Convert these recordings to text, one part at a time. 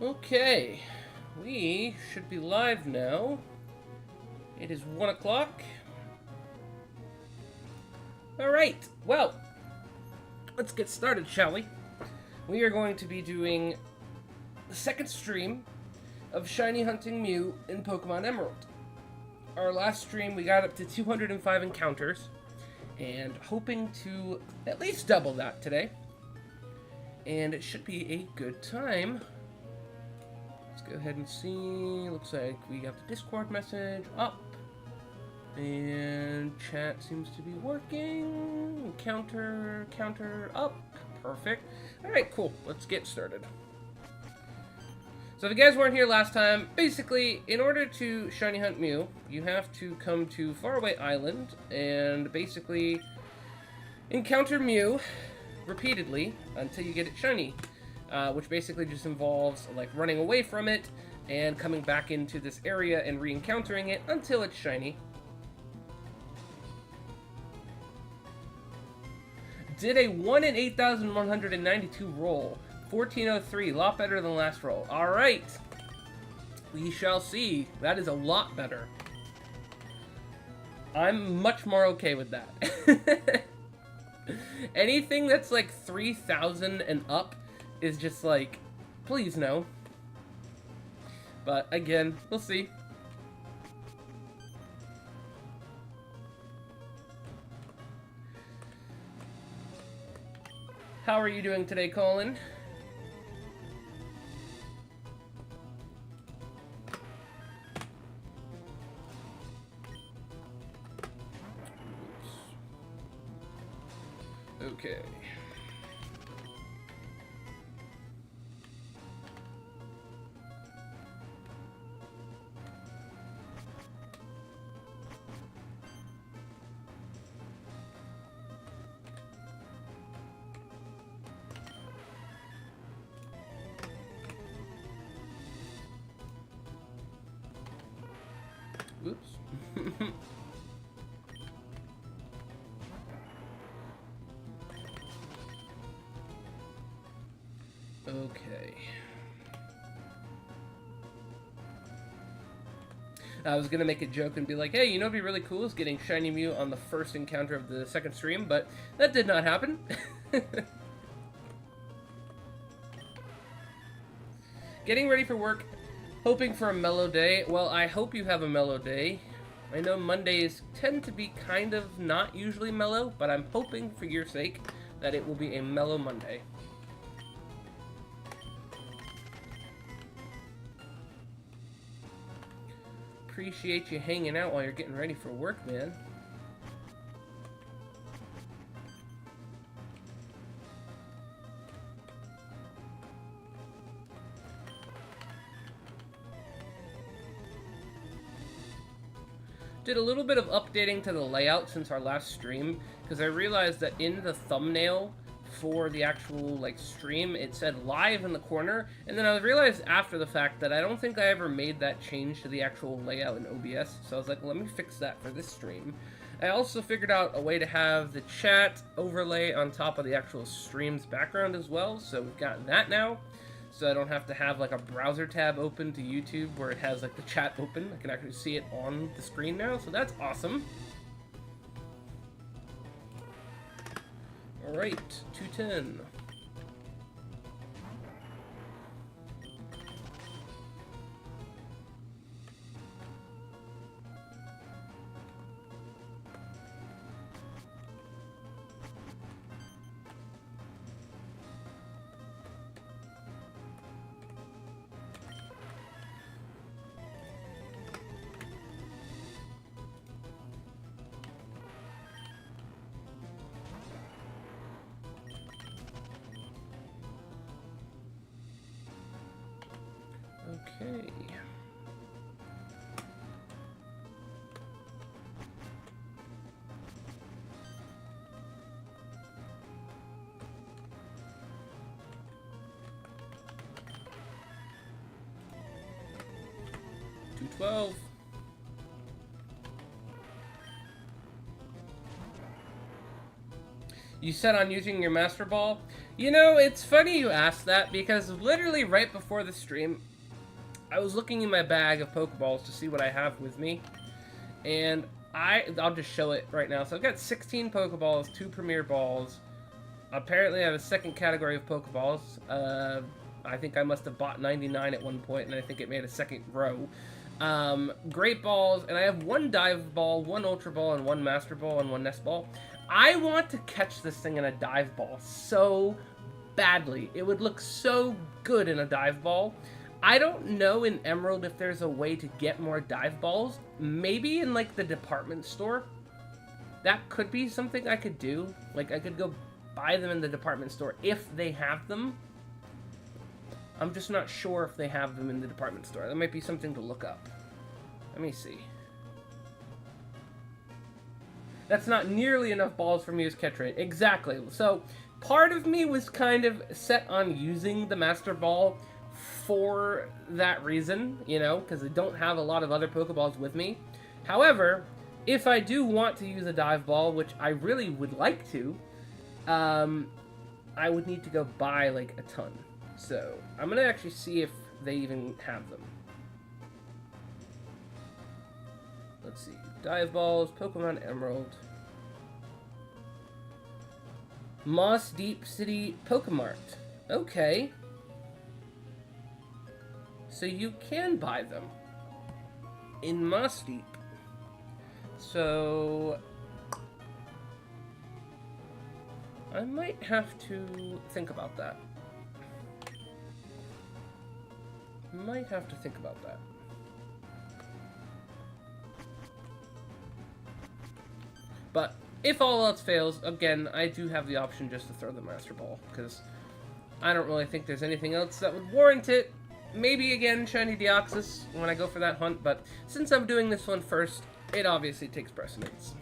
Okay, we should be live now. It is 1 o'clock. Alright, well, let's get started, shall we? We are going to be doing the second stream of Shiny Hunting Mew in Pokemon Emerald. Our last stream, we got up to 205 encounters, and hoping to at least double that today. And it should be a good time. Let's go ahead and see. Looks like we got the Discord message up. And chat seems to be working. Counter up. Perfect. Alright, cool. Let's get started. So if you guys weren't here last time, basically, in order to Shiny Hunt Mew, you have to come to Faraway Island and basically encounter Mew repeatedly until you get it shiny. Which basically just involves like running away from it and coming back into this area and re-encountering it until it's shiny. Did a 1 in 8,192 roll. 1403, a lot better than last roll. Alright, we shall see. That is a lot better. I'm much more okay with that. Anything that's like 3,000 and up is just like, please no. But again, we'll see. How are you doing today, Colin? Okay. Oops. Okay. I was gonna make a joke and be like, hey, you know what'd be really cool is getting Shiny Mew on the first encounter of the second stream, but that did not happen. Getting ready for work, hoping for a mellow day. Well, I hope you have a mellow day. I know Mondays tend to be kind of not usually mellow, but I'm hoping for your sake that it will be a mellow Monday. Appreciate you hanging out while you're getting ready for work, man. Did a little bit of updating to the layout since our last stream, because I realized that in the thumbnail for the actual like stream it said live in the corner, and then I realized after the fact that I don't think I ever made that change to the actual layout in OBS, so I was like, well, let me fix that for this stream. I also figured out a way to have the chat overlay on top of the actual stream's background as well, so we've got that now. So I don't have to have like a browser tab open to YouTube where it has like the chat open. I can actually see it on the screen now, so that's awesome. Alright, 210. Okay. $212. You set on using your Master Ball? You know, it's funny you asked that, because literally right before the stream, I was looking in my bag of Pokeballs to see what I have with me, and I'll just show it right now. So I've got 16 Pokeballs, 2 Premier Balls. Apparently I have a second category of Pokeballs. I think I must have bought 99 at one point, and I think it made a second row. Great Balls, and I have 1 Dive Ball, 1 Ultra Ball, and 1 Master Ball, and 1 Nest Ball. I want to catch this thing in a Dive Ball so badly. It would look so good in a Dive Ball. I don't know in Emerald if there's a way to get more Dive Balls. Maybe in, like, the department store. That could be something I could do. Like, I could go buy them in the department store if they have them. I'm just not sure if they have them in the department store. That might be something to look up. Let me see. That's not nearly enough balls for Mew's catch rate. Exactly. So, part of me was kind of set on using the Master Ball for that reason, you know, because I don't have a lot of other Pokeballs with me. However, if I do want to use a Dive Ball, which I really would like to, I would need to go buy, like, a ton. So, I'm going to actually see if they even have them. Let's see. Dive Balls, Pokemon Emerald. Moss Deep City Pokemart. Okay. So you can buy them in Moss Deep. So I might have to think about that. Might have to think about that. But if all else fails, again, I do have the option just to throw the Master Ball, because I don't really think there's anything else that would warrant it. Maybe, again, Shiny Deoxys when I go for that hunt, but since I'm doing this one first, it obviously takes precedence.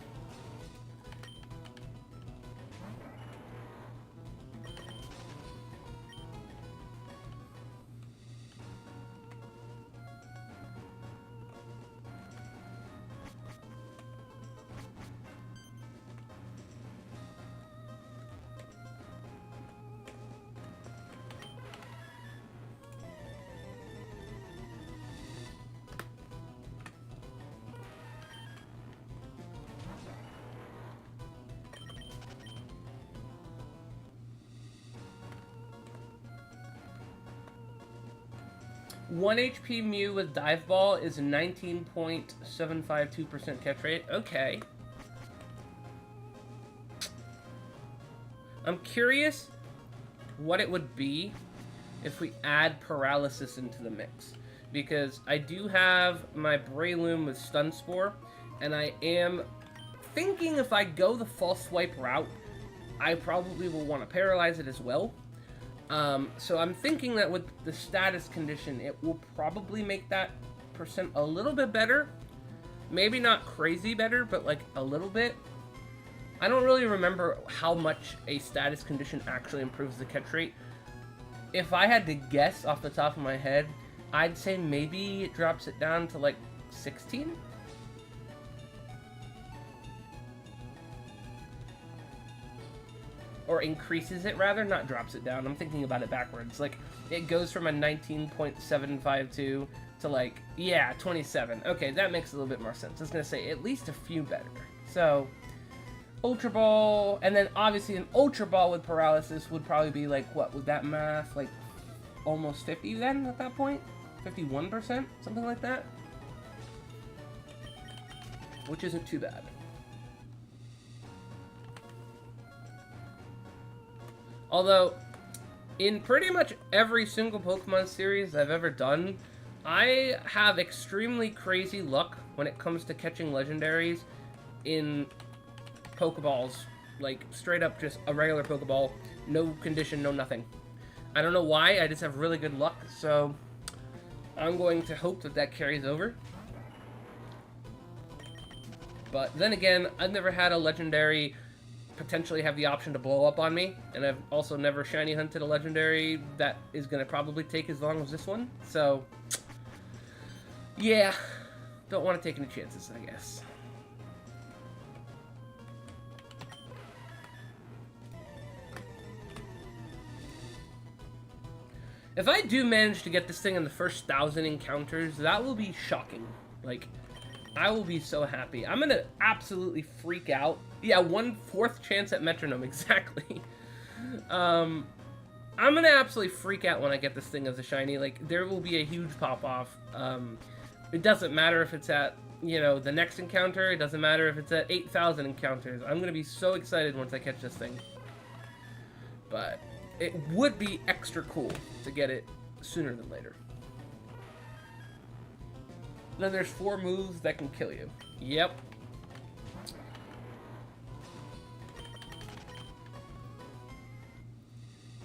One HP Mew with Dive Ball is 19.752% catch rate. Okay. I'm curious what it would be if we add Paralysis into the mix. Because I do have my Breloom with Stun Spore, and I am thinking if I go the False Swipe route, I probably will want to paralyze it as well. So I'm thinking that with the status condition, it will probably make that percent a little bit better. Maybe not crazy better, but like a little bit. I don't really remember how much a status condition actually improves the catch rate. If I had to guess off the top of my head, I'd say maybe it drops it down to like 16? Or increases it, rather, not drops it down. I'm thinking about it backwards. Like, it goes from a 19.752 to, like, yeah, 27. Okay, that makes a little bit more sense. I was going to say, at least a few better. So, Ultra Ball, and then, obviously, an Ultra Ball with Paralysis would probably be, like, what, would that math, like, almost 50 then, at that point? 51%? Something like that? Which isn't too bad. Although, in pretty much every single Pokemon series I've ever done, I have extremely crazy luck when it comes to catching legendaries in Pokeballs. Like, straight up just a regular Pokeball, no condition, no nothing. I don't know why, I just have really good luck, so I'm going to hope that that carries over. But then again, I've never had a legendary potentially have the option to blow up on me, and I've also never shiny hunted a legendary that is going to probably take as long as this one, so yeah, don't want to take any chances, I guess. If I do manage to get this thing in the first 1,000 encounters, that will be shocking. Like, I will be so happy. I'm gonna absolutely freak out. Yeah, 1/4 chance at metronome, exactly. I'm gonna absolutely freak out when I get this thing as a shiny. Like, there will be a huge pop-off. It doesn't matter if it's at, you know, the next encounter. It doesn't matter if it's at 8,000 encounters. I'm gonna be so excited once I catch this thing. But it would be extra cool to get it sooner than later. Then there's 4 moves that can kill you. Yep.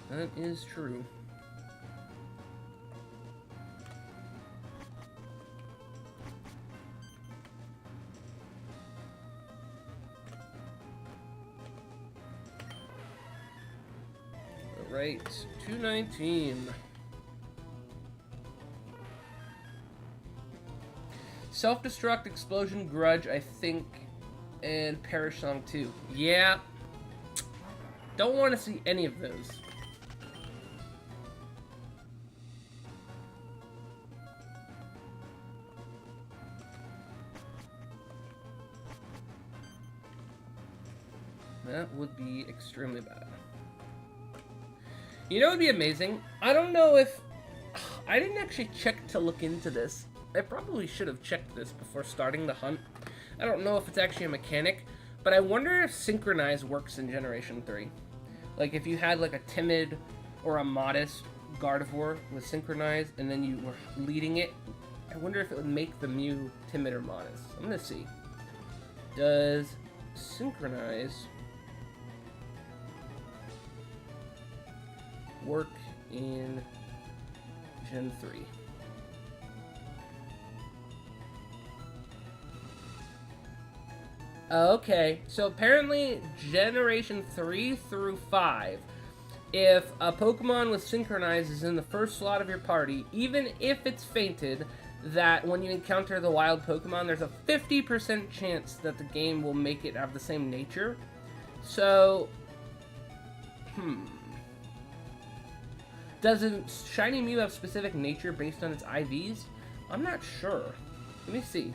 That is true. Alright, 219. Self-destruct, explosion, grudge, I think, and perish song 2. Yeah. Don't want to see any of those. That would be extremely bad. You know what would be amazing? I don't know if... I didn't actually check to look into this. I probably should have checked this before starting the hunt. I don't know if it's actually a mechanic, but I wonder if Synchronize works in Generation 3. Like, if you had, like, a timid or a modest Gardevoir with Synchronize, and then you were leading it, I wonder if it would make the Mew timid or modest. I'm gonna see. Does Synchronize work in Gen 3? Okay, so apparently Generation 3 through 5, if a Pokemon with Synchronize is in the first slot of your party, even if it's fainted, that when you encounter the wild Pokemon, there's a 50% chance that the game will make it have the same nature. So, Does a Shiny Mew have specific nature based on its IVs? I'm not sure. Let me see.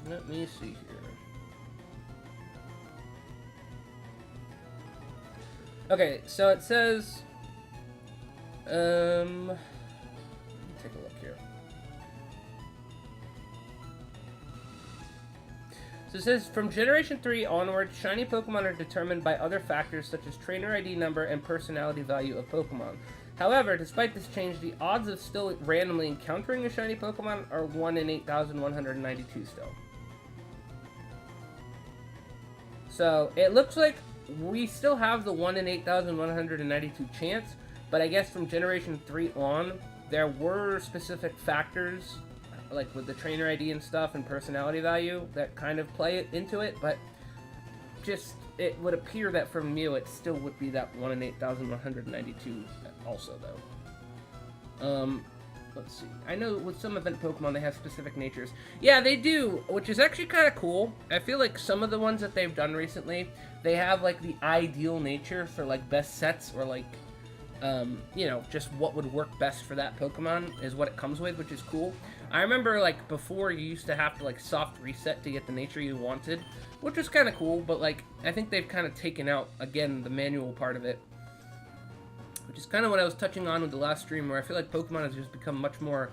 Let me see here. Okay, so it says, let me take a look here. So it says, from Generation 3 onward, shiny Pokemon are determined by other factors such as trainer ID number and personality value of Pokemon. However, despite this change, the odds of still randomly encountering a shiny Pokemon are 1 in 8,192 still. So, it looks like we still have the 1 in 8,192 chance, but I guess from Generation 3 on, there were specific factors, like with the trainer ID and stuff and personality value, that kind of play it into it, but just, it would appear that from Mew, it still would be that 1 in 8,192 also, though. Let's see. I know with some event Pokemon, they have specific natures. Yeah, they do, which is actually kind of cool. I feel like some of the ones that they've done recently, they have, like, the ideal nature for, like, best sets, or, like, you know, just what would work best for that Pokemon is what it comes with, which is cool. I remember, like, before you used to have to, like, soft reset to get the nature you wanted, which was kind of cool, but, like, I think they've kind of taken out, again, the manual part of it. Which is kind of what I was touching on with the last stream, where I feel like Pokemon has just become much more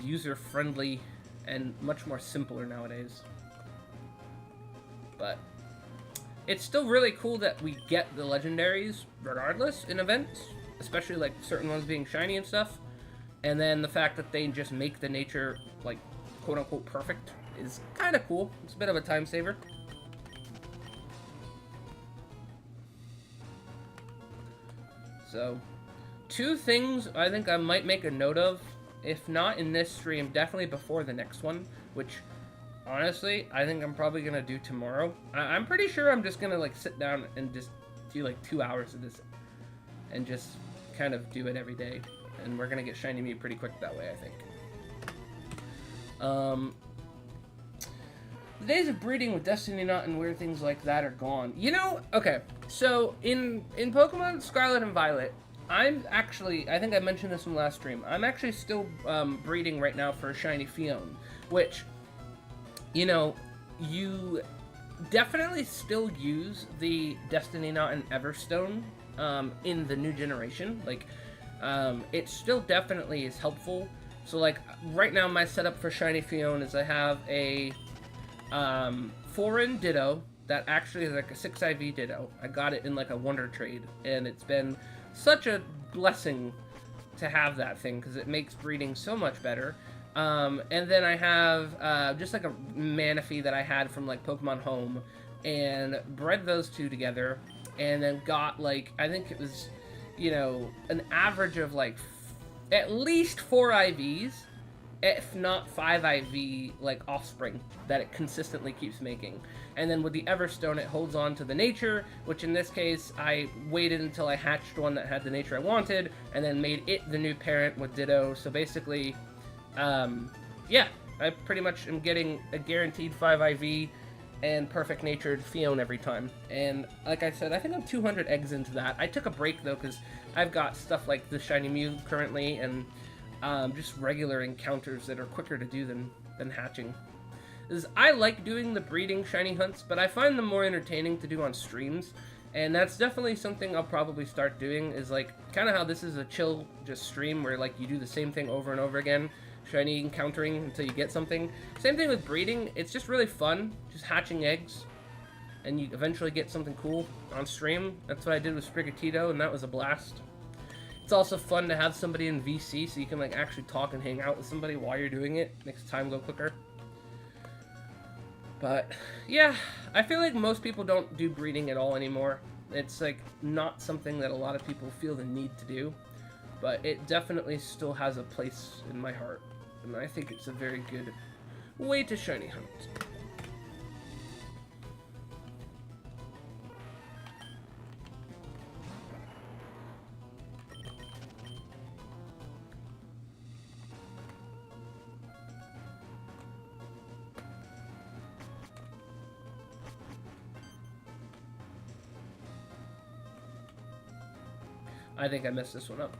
user-friendly and much more simpler nowadays. But it's still really cool that we get the legendaries regardless in events, especially like certain ones being shiny and stuff. And then the fact that they just make the nature, like, quote-unquote perfect is kind of cool. It's a bit of a time saver. So, 2 things I think I might make a note of, if not in this stream, definitely before the next one, which, honestly, I think I'm probably going to do tomorrow. I'm pretty sure I'm just going to, like, sit down and just do, like, 2 hours of this, and just kind of do it every day, and we're going to get Shiny Mew pretty quick that way, I think. Um, the days of breeding with Destiny Knot and weird things like that are gone. You know, okay, so in Pokemon Scarlet and Violet, I'm actually, I think I mentioned this in the last stream, I'm actually still breeding right now for a Shiny Fion, which, you know, you definitely still use the Destiny Knot and Everstone in the new generation. Like, it still definitely is helpful. So, like, right now my setup for Shiny Fion is I have a foreign Ditto that actually is like a 6 IV Ditto. I got it in like a Wonder Trade, and it's been such a blessing to have that thing because it makes breeding so much better. And then I have just like a Manaphy that I had from like Pokemon Home, and bred those two together, and then got like, I think it was, you know, an average of like at least 4 IVs, if not 5 IV, like offspring that it consistently keeps making. And then with the Everstone, it holds on to the nature, which in this case, I waited until I hatched one that had the nature I wanted, and then made it the new parent with Ditto. So basically, yeah, I pretty much am getting a guaranteed 5 IV and perfect natured Fion every time. And like I said, I think I'm 200 eggs into that. I took a break though, because I've got stuff like the Shiny Mew currently, and just regular encounters that are quicker to do than hatching. I like doing the breeding shiny hunts, but I find them more entertaining to do on streams, and that's definitely something I'll probably start doing, is like kind of how this is a chill just stream where like you do the same thing over and over again, shiny encountering until you get something. Same thing with breeding, it's just really fun, just hatching eggs, and you eventually get something cool on stream. That's what I did with Sprigatito, and that was a blast. It's also fun to have somebody in VC so you can like actually talk and hang out with somebody while you're doing it. Makes time go quicker. But yeah, I feel like most people don't do breeding at all anymore. It's like not something that a lot of people feel the need to do, but it definitely still has a place in my heart, and I think it's a very good way to shiny hunt. I think I messed this one up.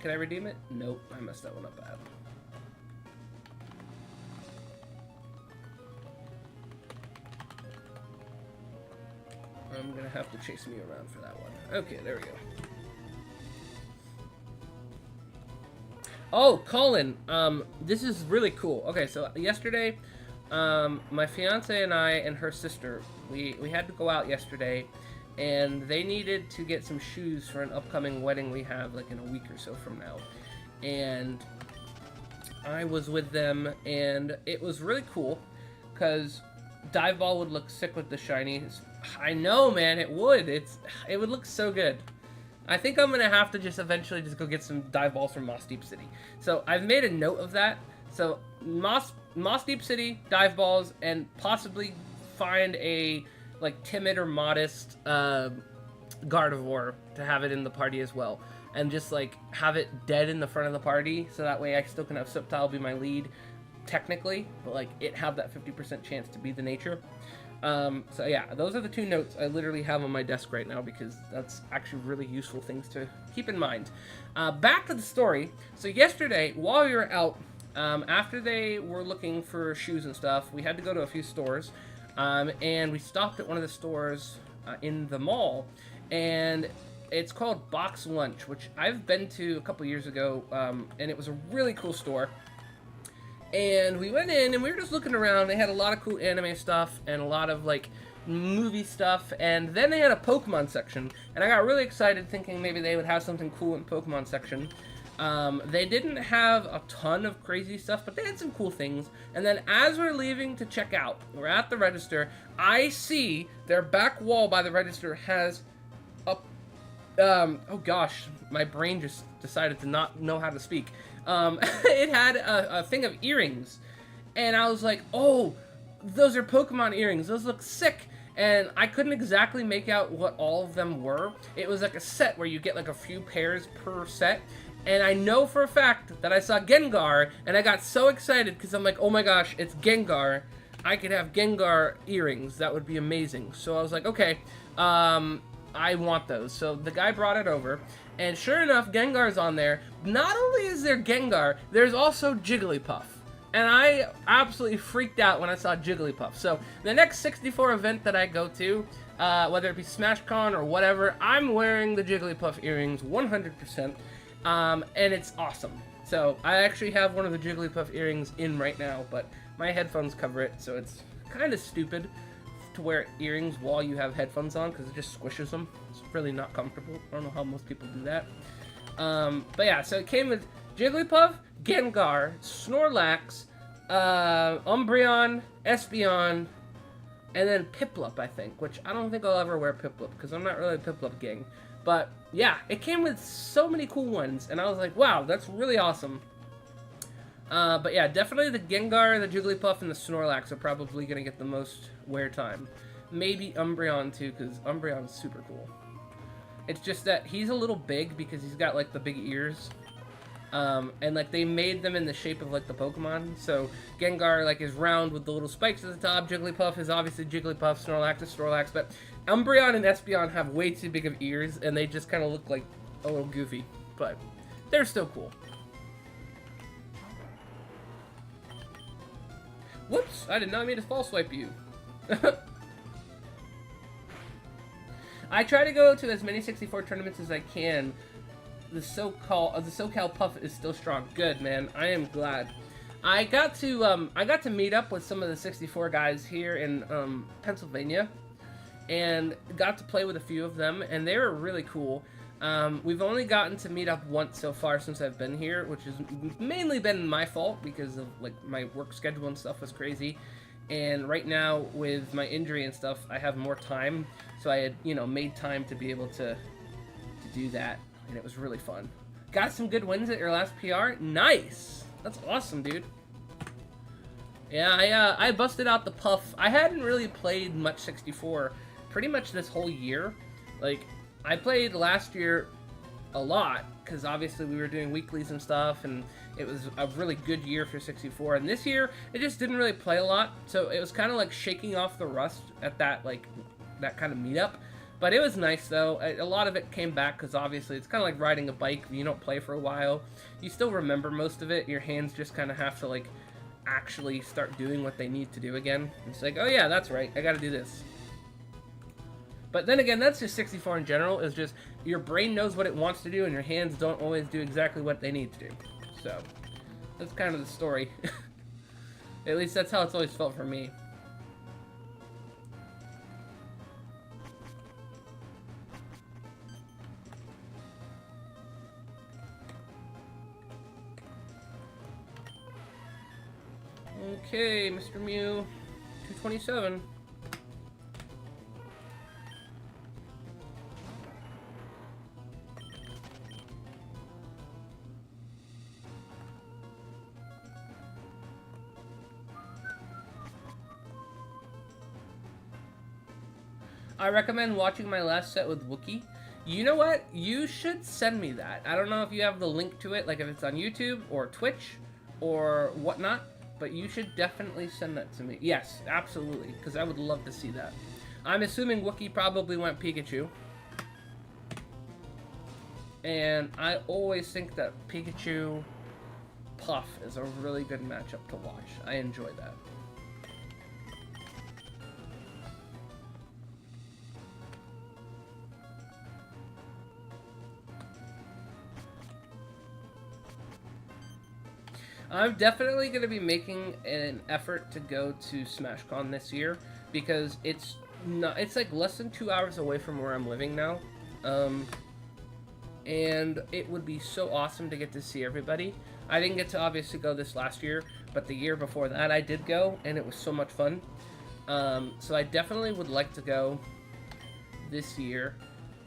Can I redeem it? Nope, I messed that one up bad. I'm gonna have to chase me around for that one. Okay, there we go. Oh, Colin, this is really cool. Okay, so yesterday, my fiance and I and her sister, we had to go out yesterday, and they needed to get some shoes for an upcoming wedding we have like in a week or so from now. And I was with them, and it was really cool because Dive Ball would look sick with the shiny. I know, man, it would. It would look so good. I think I'm gonna have to just eventually just go get some Dive Balls from Moss Deep City. So I've made a note of that. So Moss Deep City, Dive Balls, and possibly find a like timid or modest Gardevoir to have it in the party as well, and just like have it dead in the front of the party, so that way I still can have Sceptile be my lead technically, but like it have that 50% chance to be the nature. So yeah, those are the two notes I literally have on my desk right now, because that's actually really useful things to keep in mind. Back to the story. So yesterday, while we were out, after they were looking for shoes and stuff, we had to go to a few stores. And we stopped at one of the stores in the mall, and it's called Box Lunch, which I've been to a couple years ago, and it was a really cool store. And we went in, and we were just looking around. They had a lot of cool anime stuff, and a lot of, like, movie stuff, and then they had a Pokemon section, and I got really excited thinking maybe they would have something cool in the Pokemon section. They didn't have a ton of crazy stuff, but they had some cool things. And then as we're leaving to check out, we're at the register, I see their back wall by the register has a, oh gosh, my brain just decided to not know how to speak. It had a thing of earrings, and I was like, oh, those are Pokemon earrings, those look sick. And I couldn't exactly make out what all of them were. It was like a set where you get like a few pairs per set, And I know for a fact that I saw Gengar, and I got so excited because I'm like, oh my gosh, it's Gengar. I could have Gengar earrings. That would be amazing. So I was like, okay, I want those. So the guy brought it over, and sure enough, Gengar's on there. Not only is there Gengar, there's also Jigglypuff. And I absolutely freaked out when I saw Jigglypuff. So the next 64 event that I go to, whether it be SmashCon or whatever, I'm wearing the Jigglypuff earrings 100%. And it's awesome. So I actually have one of the Jigglypuff earrings in right now, but my headphones cover it, so it's kind of stupid to wear earrings while you have headphones on because it just squishes them. It's really not comfortable. I don't know how most people do that. But yeah, so it came with Jigglypuff, Gengar, Snorlax, Umbreon, Espeon, and then Piplup, I think, which I don't think I'll ever wear Piplup because I'm not really a Piplup gang. But yeah, it came with so many cool ones, and I was like, wow, that's really awesome. But yeah, definitely the Gengar, the Jigglypuff, and the Snorlax are probably going to get the most wear time. Maybe Umbreon too, because Umbreon's super cool. It's just that he's a little big because he's got like the big ears. And like they made them in the shape of like the Pokemon. So Gengar like is round with the little spikes at the top. Jigglypuff is obviously Jigglypuff. Snorlax is Snorlax. But Umbreon and Espeon have way too big of ears, and they just kind of look like a little goofy. But they're still cool. Whoops! I did not mean to fall swipe you. I try to go to as many 64 tournaments as I can. The SoCal Puff is still strong. Good, man. I am glad. I got to meet up with some of the 64 guys here in Pennsylvania, and got to play with a few of them, and they were really cool. We've only gotten to meet up once so far since I've been here, which has mainly been my fault because of like my work schedule and stuff was crazy. And right now with my injury and stuff, I have more time, so I had made time to be able to do that. And it was really fun. Got some good wins at your last PR? Nice! That's awesome, dude. Yeah, I busted out the Puff. I hadn't really played much 64 pretty much this whole year. Like, I played last year a lot, because obviously we were doing weeklies and stuff, and it was a really good year for 64. And this year, it just didn't really play a lot, so it was kind of like shaking off the rust at that kind of meetup. But it was nice, though. A lot of it came back, because obviously it's kind of like riding a bike. You don't play for a while. You still remember most of it. Your hands just kind of have to, like, actually start doing what they need to do again. It's like, oh yeah, that's right. I gotta do this. But then again, that's just 64 in general. It's just your brain knows what it wants to do, and your hands don't always do exactly what they need to do. So, that's kind of the story. At least that's how it's always felt for me. Okay, Mr. Mew, 227. I recommend watching my last set with Wookiee. You know what? You should send me that. I don't know if you have the link to it, like if it's on YouTube or Twitch or whatnot, but you should definitely send that to me. Yes, absolutely, because I would love to see that. I'm assuming Wookiee probably went Pikachu. And I always think that Pikachu Puff is a really good matchup to watch. I enjoy that. I'm definitely going to be making an effort to go to SmashCon this year because it's like less than 2 hours away from where I'm living now. And it would be so awesome to get to see everybody. I didn't get to obviously go this last year, but the year before that I did go, and it was so much fun. So I definitely would like to go this year,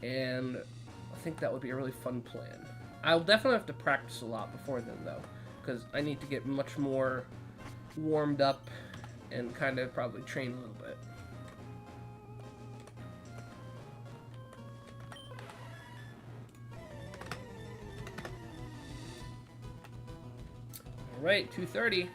and I think that would be a really fun plan. I'll definitely have to practice a lot before then, though, because I need to get much more warmed up and kind of probably train a little bit. Alright, 230.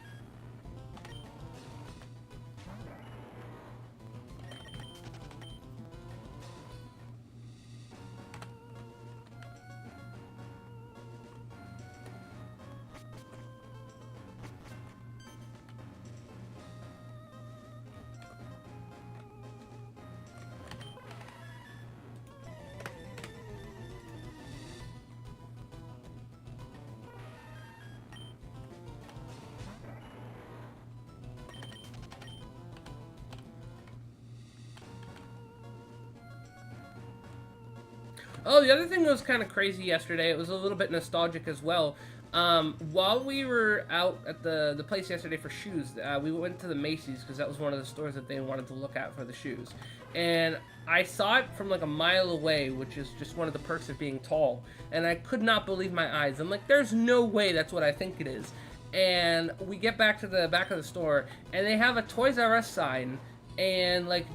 Oh, the other thing that was kind of crazy yesterday, it was a little bit nostalgic as well. While we were out at the place yesterday for shoes, we went to the Macy's because that was one of the stores that they wanted to look at for the shoes. And I saw it from like a mile away, which is just one of the perks of being tall. And I could not believe my eyes. I'm like, there's no way that's what I think it is. And we get back to the back of the store, and they have a Toys R Us sign and like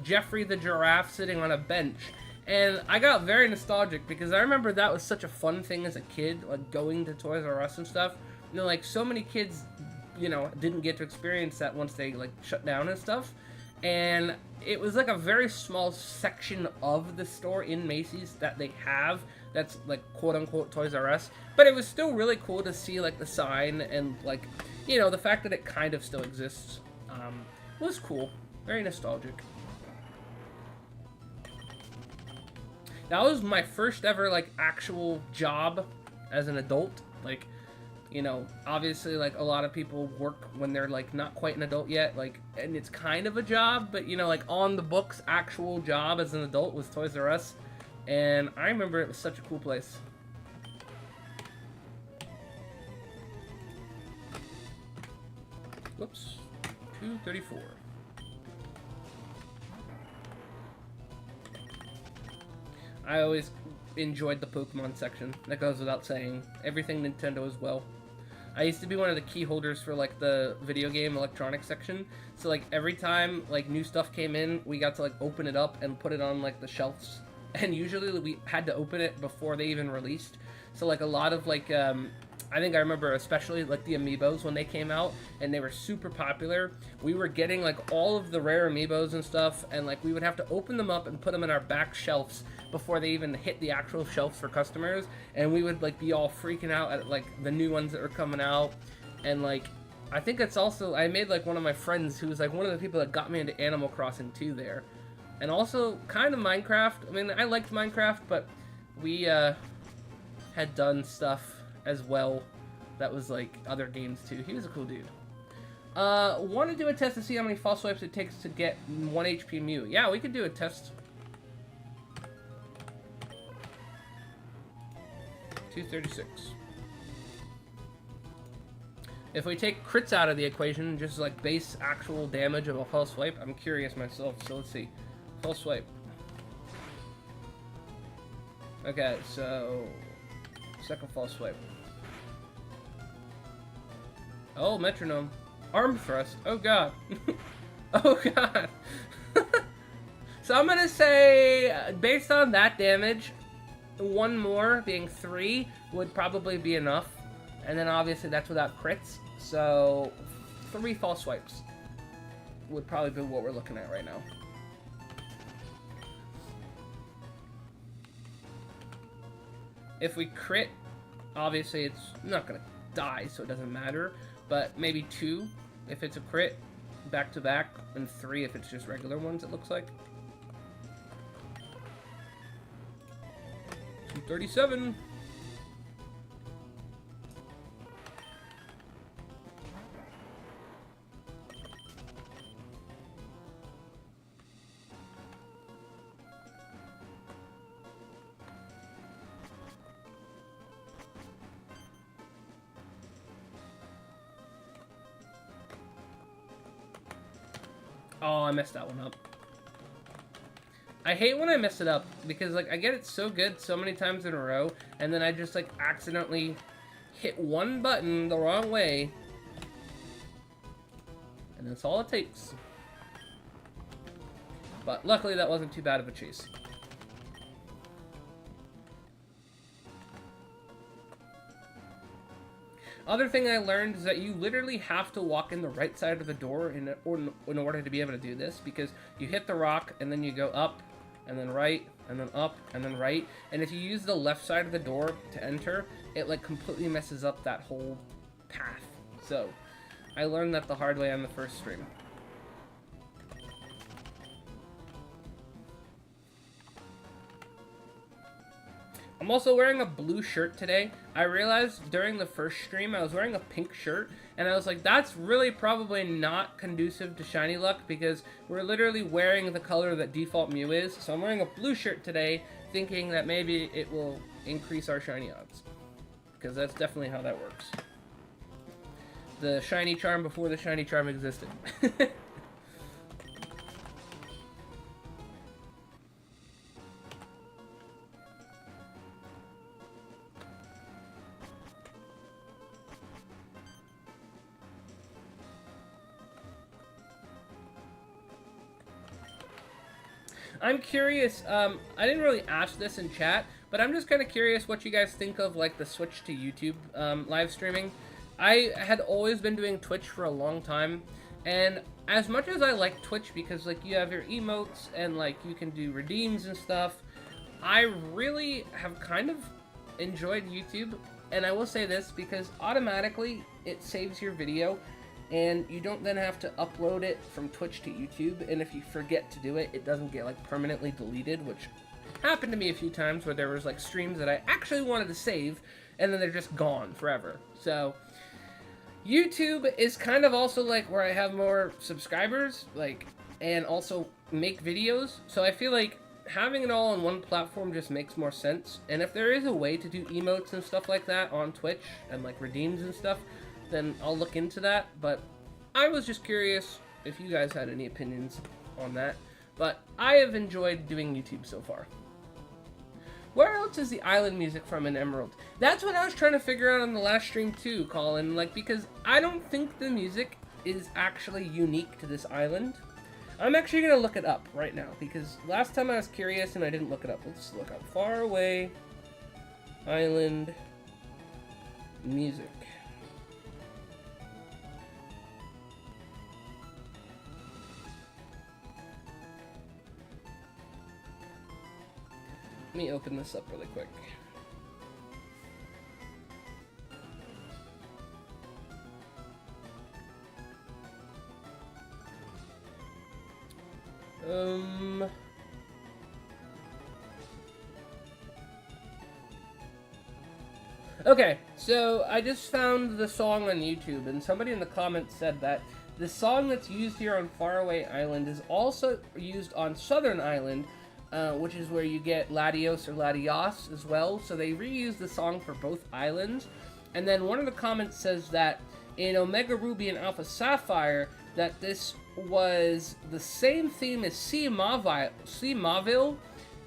Jeffrey the giraffe sitting on a bench. And I got very nostalgic because I remember that was such a fun thing as a kid, like going to Toys R Us and stuff. You know, like so many kids, you know, didn't get to experience that once they like shut down and stuff. And it was like a very small section of the store in Macy's that they have that's like quote unquote Toys R Us. But it was still really cool to see like the sign and like, you know, the fact that it kind of still exists was cool. Very nostalgic. That was my first ever, like, actual job as an adult. Like, you know, obviously, like, a lot of people work when they're, like, not quite an adult yet. Like, and it's kind of a job, but, you know, like, on the books, actual job as an adult was Toys R Us. And I remember it was such a cool place. Whoops. 234. I always enjoyed the Pokemon section. That goes without saying. Everything Nintendo as well. I used to be one of the key holders for like the video game electronics section. So like every time like new stuff came in, we got to like open it up and put it on like the shelves. And usually we had to open it before they even released. So like a lot of like I think I remember especially like the Amiibos when they came out and they were super popular. We were getting like all of the rare Amiibos and stuff, and like we would have to open them up and put them in our back shelves before they even hit the actual shelves for customers. And we would like be all freaking out at like the new ones that were coming out. And like I think it's also, I made like one of my friends who was like one of the people that got me into Animal Crossing 2 there. And also kind of Minecraft. I mean, I liked Minecraft, but we had done stuff as well that was like other games too. He was a cool dude. Want to do a test to see how many false swipes it takes to get 1 HP Mew. Yeah, we could do a test. 236. If we take crits out of the equation, just like base actual damage of a false swipe, I'm curious myself, so let's see. False swipe. Okay, so second false swipe. Oh, metronome. Arm thrust. Oh god. Oh god. So I'm gonna say, based on that damage, one more, being 3, would probably be enough. And then obviously that's without crits. So 3 false swipes would probably be what we're looking at right now. If we crit, obviously it's not gonna die, so it doesn't matter. But maybe 2 if it's a crit, back to back, and 3 if it's just regular ones, it looks like. 237. Oh, I messed that one up. I hate when I mess it up, because, like, I get it so good so many times in a row, and then I just, like, accidentally hit one button the wrong way, and that's all it takes. But luckily that wasn't too bad of a chase. Other thing I learned is that you literally have to walk in the right side of the door in order to be able to do this, because you hit the rock and then you go up and then right and then up and then right, and if you use the left side of the door to enter, it like completely messes up that whole path. So I learned that the hard way on the first stream. I'm also wearing a blue shirt today. I realized during the first stream I was wearing a pink shirt, and I was like, that's really probably not conducive to shiny luck, because we're literally wearing the color that default Mew is. So I'm wearing a blue shirt today, thinking that maybe it will increase our shiny odds, because that's definitely how that works. The shiny charm before the shiny charm existed. I'm curious, I didn't really ask this in chat, but I'm just kind of curious what you guys think of, like, the switch to YouTube live streaming. I had always been doing Twitch for a long time, and as much as I like Twitch because, like, you have your emotes and, like, you can do redeems and stuff, I really have kind of enjoyed YouTube, and I will say this, because automatically it saves your video, and you don't then have to upload it from Twitch to YouTube, and if you forget to do it, it doesn't get, like, permanently deleted, which happened to me a few times where there was, like, streams that I actually wanted to save, and then they're just gone forever. So YouTube is kind of also, like, where I have more subscribers, like, and also make videos, so I feel like having it all on one platform just makes more sense, and if there is a way to do emotes and stuff like that on Twitch, and, like, redeems and stuff, then I'll look into that. But I was just curious if you guys had any opinions on that. But I have enjoyed doing YouTube so far. Where else is the island music from in Emerald? That's what I was trying to figure out on the last stream too, Colin. Like, because I don't think the music is actually unique to this island. I'm actually going to look it up right now, because last time I was curious and I didn't look it up. Let's look up Far Away Island music. Let me open this up really quick. Okay, so I just found the song on YouTube, and somebody in the comments said that the song that's used here on Faraway Island is also used on Southern Island, which is where you get Latios or Latios as well, so they reused the song for both islands. And then one of the comments says that in Omega Ruby and Alpha Sapphire, that this was the same theme as Sea Mauville,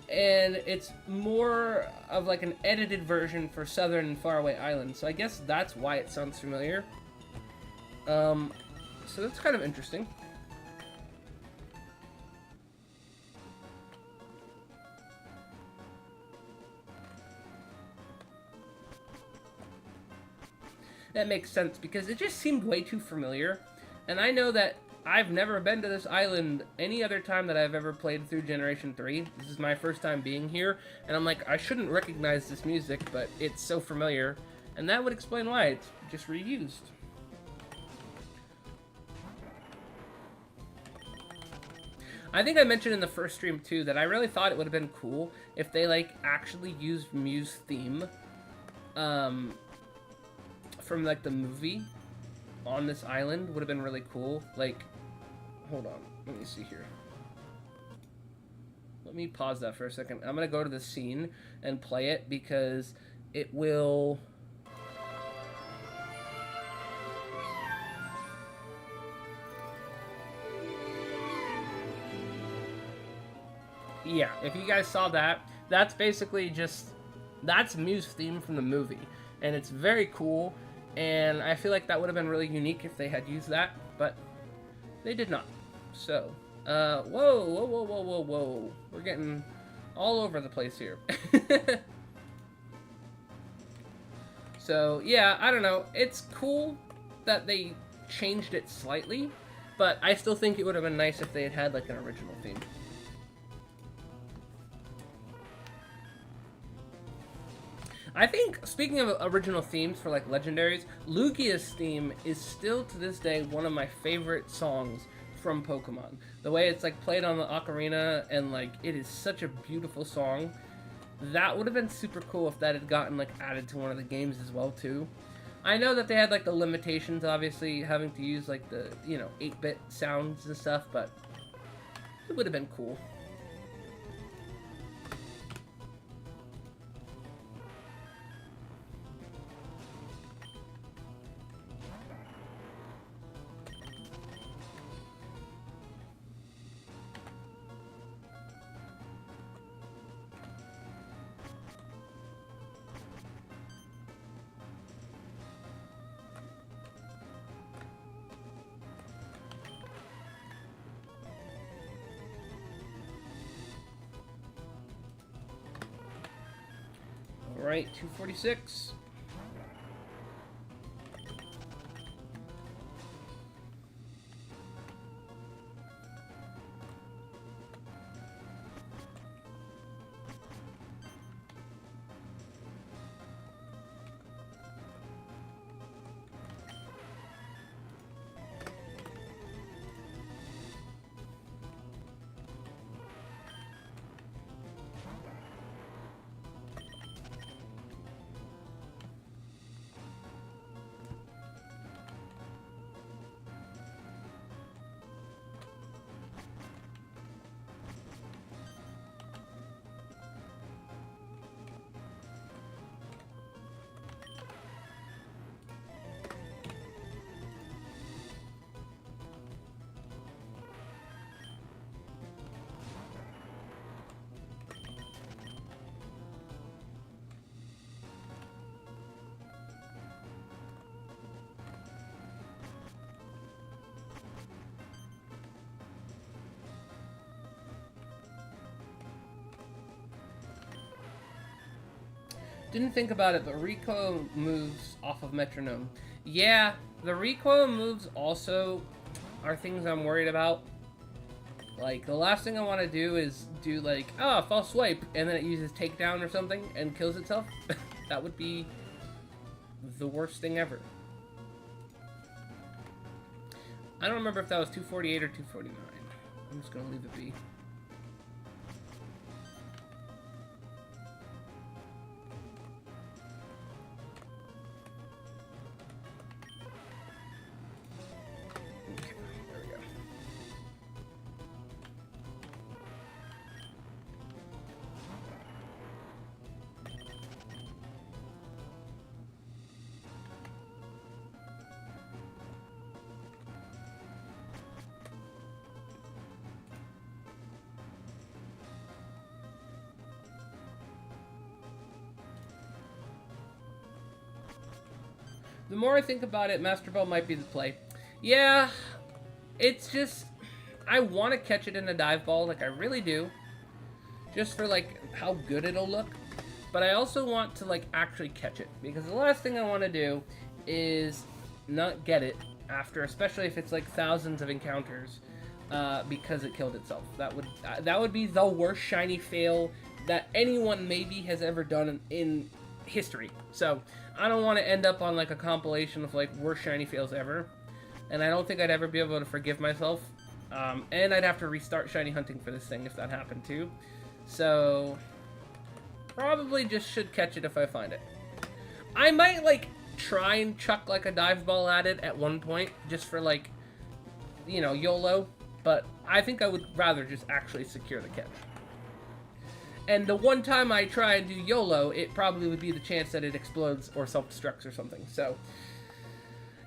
and it's more of like an edited version for Southern and Faraway Islands, so I guess that's why it sounds familiar. So that's kind of interesting. That makes sense, because it just seemed way too familiar, and I know that I've never been to this island any other time that I've ever played through Generation 3. This is my first time being here, and I'm like, I shouldn't recognize this music, but it's so familiar, and that would explain why it's just reused. I think I mentioned in the first stream, too, that I really thought it would have been cool if they, like, actually used Mew's theme, from, like, the movie on this island. Would have been really cool. Like, hold on, let me see here. Let me pause that for a second. I'm gonna go to the scene and play it, because it will... Yeah, if you guys saw that, that's basically just... that's Mew's theme from the movie, and it's very cool. And I feel like that would have been really unique if they had used that, but they did not. So, whoa. We're getting all over the place here. So, yeah, I don't know. It's cool that they changed it slightly, but I still think it would have been nice if they had had, like, an original theme. I think, speaking of original themes for, like, legendaries, Lugia's theme is still, to this day, one of my favorite songs from Pokemon. The way it's, like, played on the ocarina, and, like, it is such a beautiful song. That would have been super cool if that had gotten, like, added to one of the games as well, too. I know that they had, like, the limitations, obviously, having to use, like, the, 8-bit sounds and stuff, but it would have been cool. Alright, 246. Didn't think about it, but recoil moves off of metronome. Yeah, the recoil moves also are things I'm worried about. Like, the last thing I want to do is do, like, oh, false swipe, and then it uses takedown or something and kills itself. That would be the worst thing ever. I don't remember if that was 248 or 249. I'm just going to leave it be. The more I think about it, Master Ball might be the play. Yeah, it's just, I want to catch it in a dive ball, like I really do. Just for, like, how good it'll look. But I also want to, like, actually catch it. Because the last thing I want to do is not get it after, especially if it's, like, thousands of encounters, because it killed itself. That would be the worst shiny fail that anyone maybe has ever done in history. So I don't want to end up on like a compilation of like worst shiny fails ever, and I don't think I'd ever be able to forgive myself, and I'd have to restart shiny hunting for this thing if that happened too. So probably just should catch it if I find it. I might like try and chuck like a dive ball at it at one point just for like, YOLO, but I think I would rather just actually secure the catch. And the one time I try and do YOLO, it probably would be the chance that it explodes or self-destructs or something. So,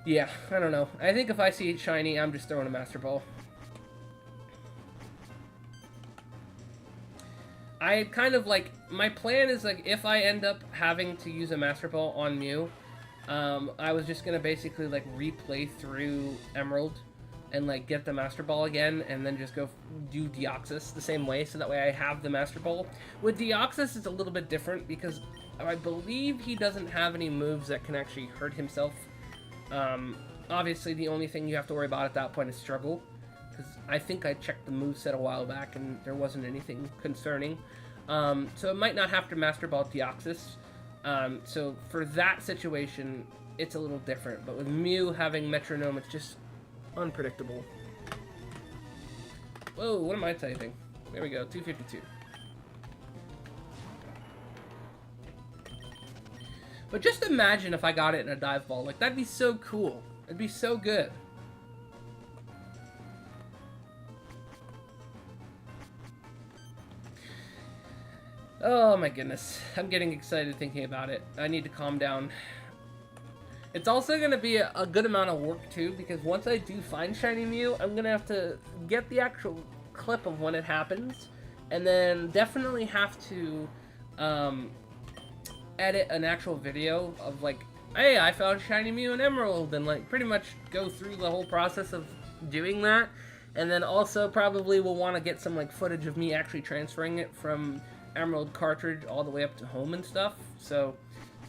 yeah, I don't know. I think if I see it shiny, I'm just throwing a Master Ball. I kind of like, my plan is like, if I end up having to use a Master Ball on Mew, I was just going to basically like replay through Emerald and like get the Master Ball again, and then just go do Deoxys the same way, so that way I have the Master Ball. With Deoxys, it's a little bit different, because I believe he doesn't have any moves that can actually hurt himself. Obviously, the only thing you have to worry about at that point is struggle, because I think I checked the moveset a while back and there wasn't anything concerning. So it might not have to Master Ball Deoxys. So for that situation, it's a little different. But with Mew having Metronome, it's just unpredictable. Whoa, what am I typing? There we go, 252. But just imagine if I got it in a dive ball. Like, that'd be so cool. It'd be so good. Oh my goodness. I'm getting excited thinking about it. I need to calm down. It's also going to be a good amount of work too, because once I do find Shiny Mew, I'm going to have to get the actual clip of when it happens, and then definitely have to edit an actual video of like, hey, I found Shiny Mew and Emerald, and like pretty much go through the whole process of doing that. And then also probably will want to get some like footage of me actually transferring it from Emerald cartridge all the way up to home and stuff. So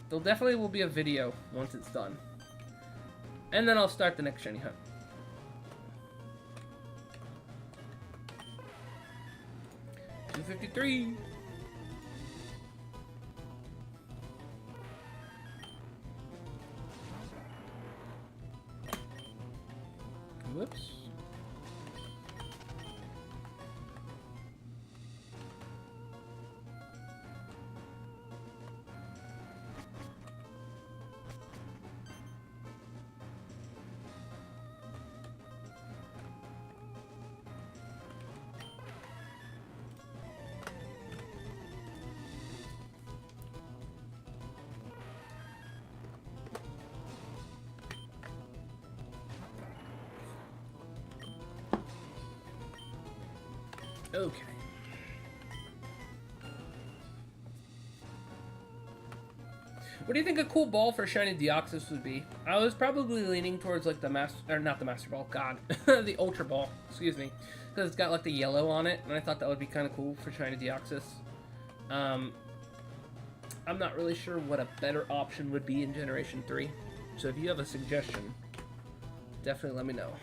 there definitely will be a video once it's done. And then I'll start the next shiny hunt. $253. Whoops. Okay. What do you think a cool ball for Shiny Deoxys would be? I was probably leaning towards like the not the Master Ball, God, the Ultra Ball, excuse me, because it's got like the yellow on it, and I thought that would be kind of cool for Shiny Deoxys. I'm not really sure what a better option would be in Generation 3, so if you have a suggestion, definitely let me know.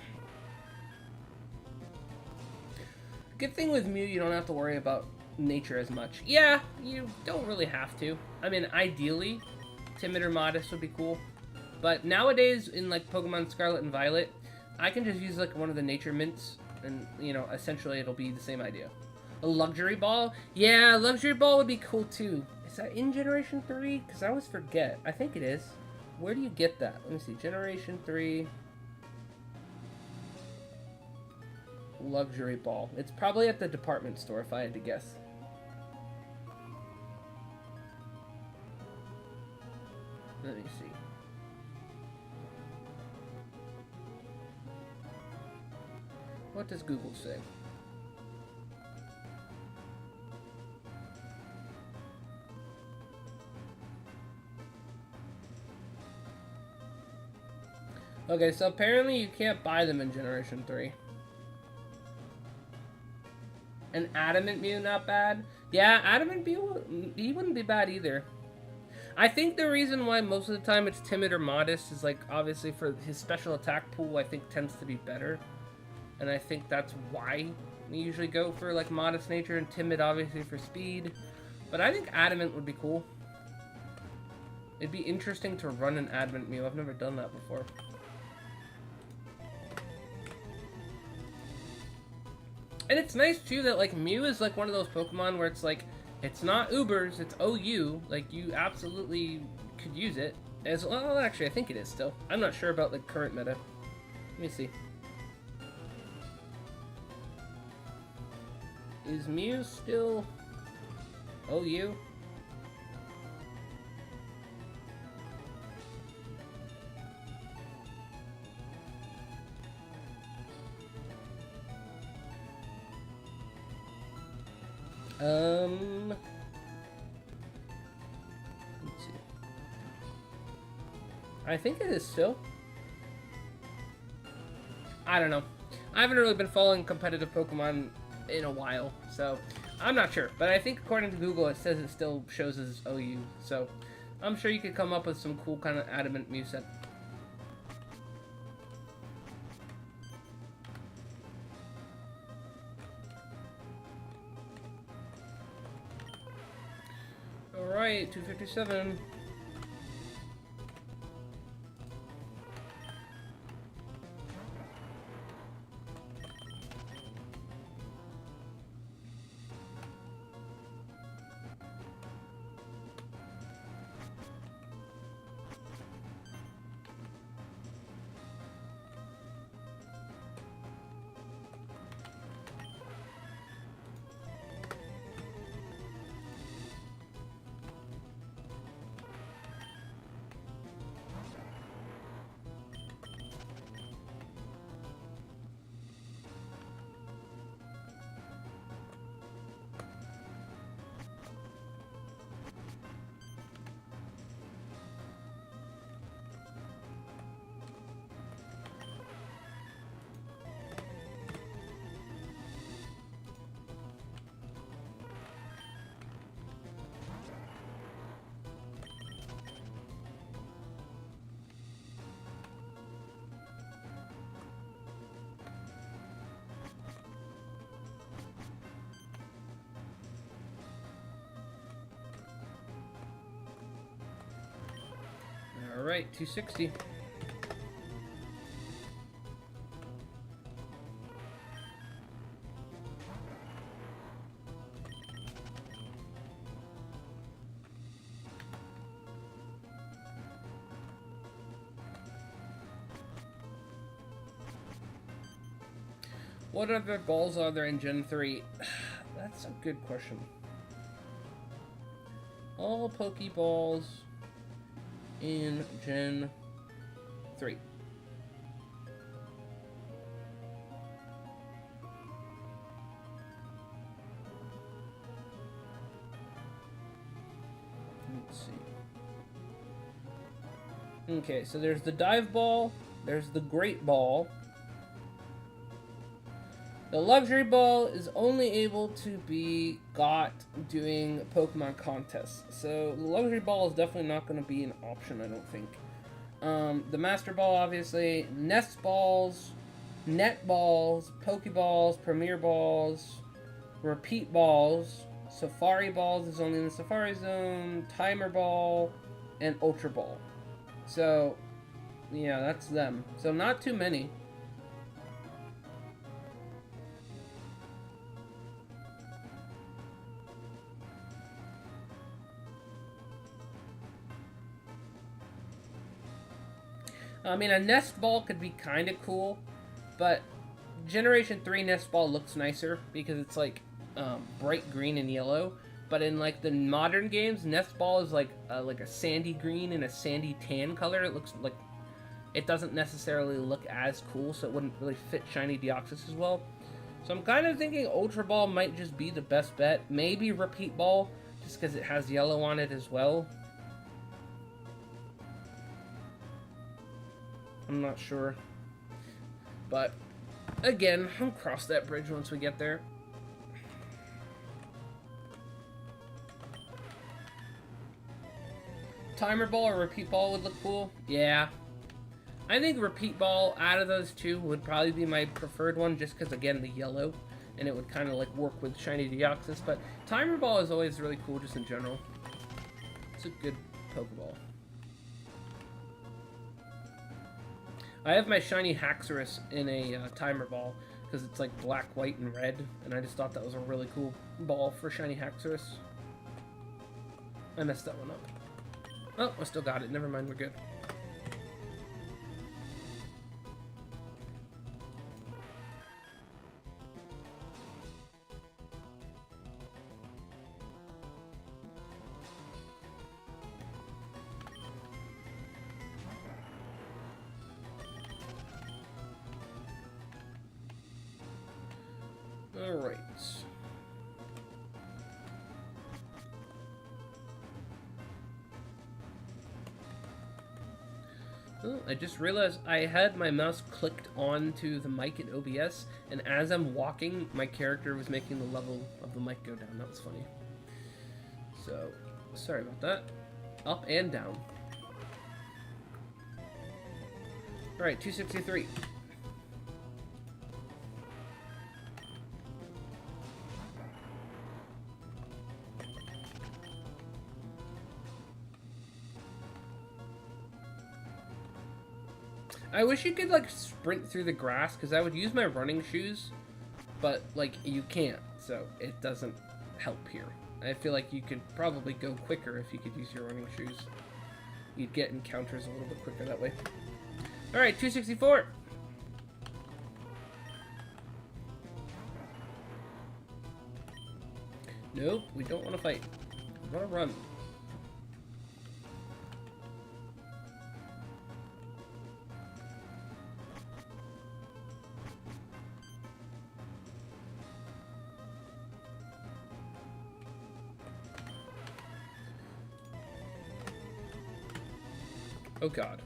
Good thing with Mew, you don't have to worry about nature as much. Yeah, you don't really have to. I mean, ideally, timid or modest would be cool. But nowadays, in like Pokemon Scarlet and Violet, I can just use like one of the nature mints, and you know, essentially it'll be the same idea. A luxury ball? Yeah, luxury ball would be cool too. Is that in Generation 3? Because I always forget. I think it is. Where do you get that? Let me see. Generation 3. Luxury ball. It's probably at the department store if I had to guess. Let me see. What does Google say? Okay, so apparently you can't buy them in Generation 3. An Adamant Mew, not bad. Yeah, Adamant Mew, he wouldn't be bad either. I think the reason why most of the time it's timid or modest is like, obviously for his special attack pool, I think tends to be better. And I think that's why we usually go for like modest nature, and timid obviously for speed. But I think Adamant would be cool. It'd be interesting to run an Adamant Mew. I've never done that before. And it's nice too that like Mew is like one of those Pokemon where it's like, it's not Ubers, it's OU. Like you absolutely could use it. As well, actually I think it is still. I'm not sure about the current meta. Let me see. Is Mew still OU? Let's see. I think it is still. I don't know. I haven't really been following competitive Pokemon in a while, so I'm not sure, but I think according to Google, it says it still shows as OU. So I'm sure you could come up with some cool kind of adamant Mew set. Alright, 257. Alright, 260. What other balls are there in Gen 3? That's a good question. All Pokeballs in Gen 3. Let's see. Okay, so there's the Dive Ball, there's the Great Ball. The Luxury Ball is only able to be got doing Pokemon contests. So the Luxury Ball is definitely not going to be an option, I don't think. The Master Ball, obviously. Nest Balls, Net Balls, Pokeballs, Premier Balls, Repeat Balls, Safari Balls is only in the Safari Zone, Timer Ball, and Ultra Ball. So, yeah, that's them. So not too many. I mean, a Nest Ball could be kind of cool, but Generation 3 Nest Ball looks nicer because it's like bright green and yellow. But in like the modern games, Nest Ball is like a sandy green and a sandy tan color. It looks like it doesn't necessarily look as cool, so it wouldn't really fit Shiny Deoxys as well. So I'm kind of thinking Ultra Ball might just be the best bet. Maybe Repeat Ball, just because it has yellow on it as well. I'm not sure. But, again, I'll cross that bridge once we get there. Timer Ball or Repeat Ball would look cool. Yeah. I think Repeat Ball, out of those two, would probably be my preferred one, just because, again, the yellow, and it would kind of, like, work with Shiny Deoxys. But Timer Ball is always really cool, just in general. It's a good Pokeball. I have my Shiny Haxorus in a Timer Ball, because it's like black, white, and red, and I just thought that was a really cool ball for Shiny Haxorus. I messed that one up. Oh, I still got it. Never mind, we're good. Alright. Oh, I just realized I had my mouse clicked onto the mic in OBS, and as I'm walking, my character was making the level of the mic go down. That was funny. So, sorry about that. Up and down. Alright, 263. I wish you could, like, sprint through the grass, because I would use my running shoes, but, like, you can't, so it doesn't help here. I feel like you could probably go quicker if you could use your running shoes. You'd get encounters a little bit quicker that way. Alright, 264! Nope, we don't want to fight. We want to run. Oh god.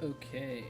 Okay.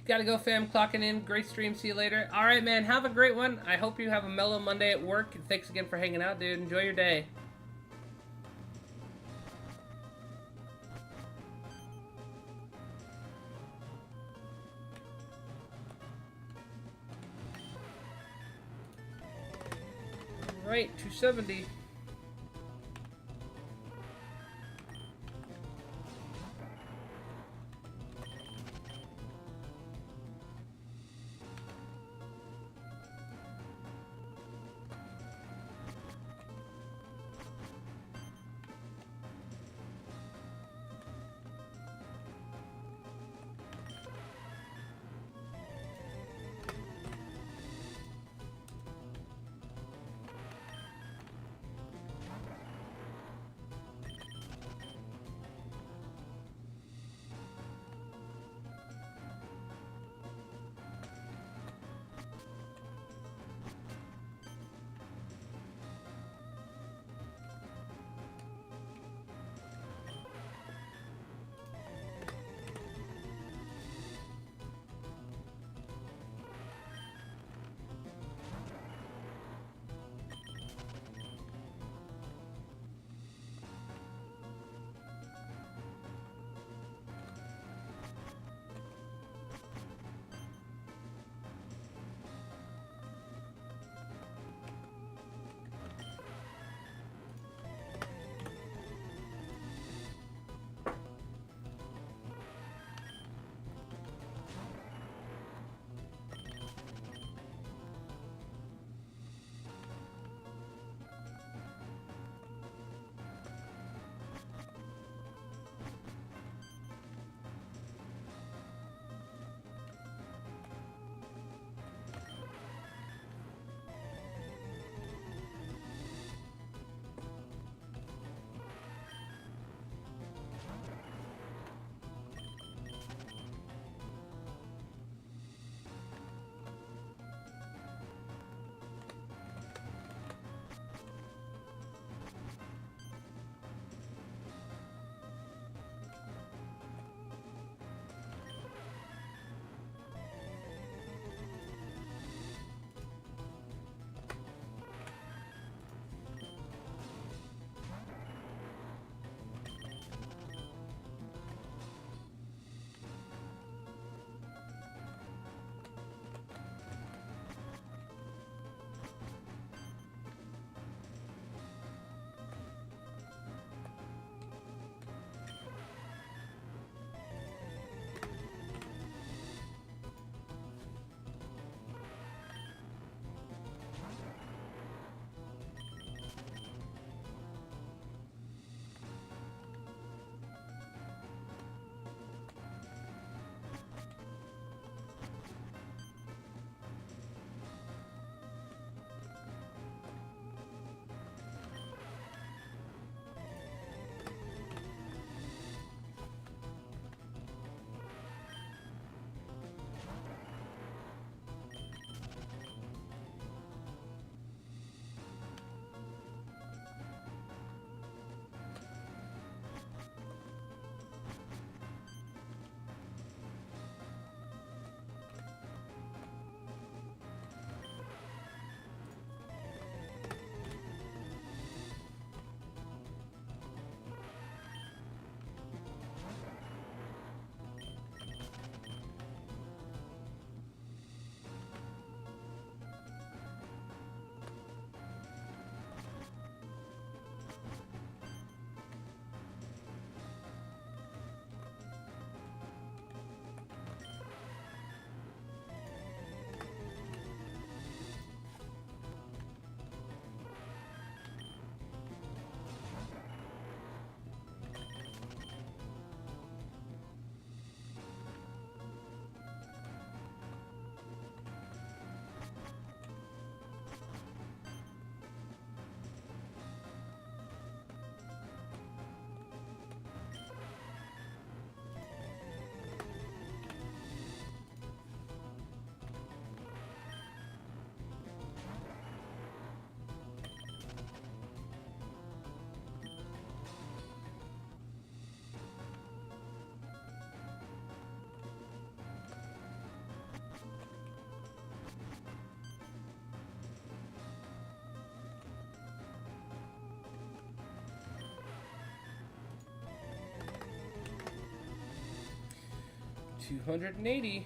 Gotta go, fam. Clocking in. Great stream. See you later. All right, man. Have a great one. I hope you have a mellow Monday at work. Thanks again for hanging out, dude. Enjoy your day. All right, 270. 280.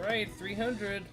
Alright, 300.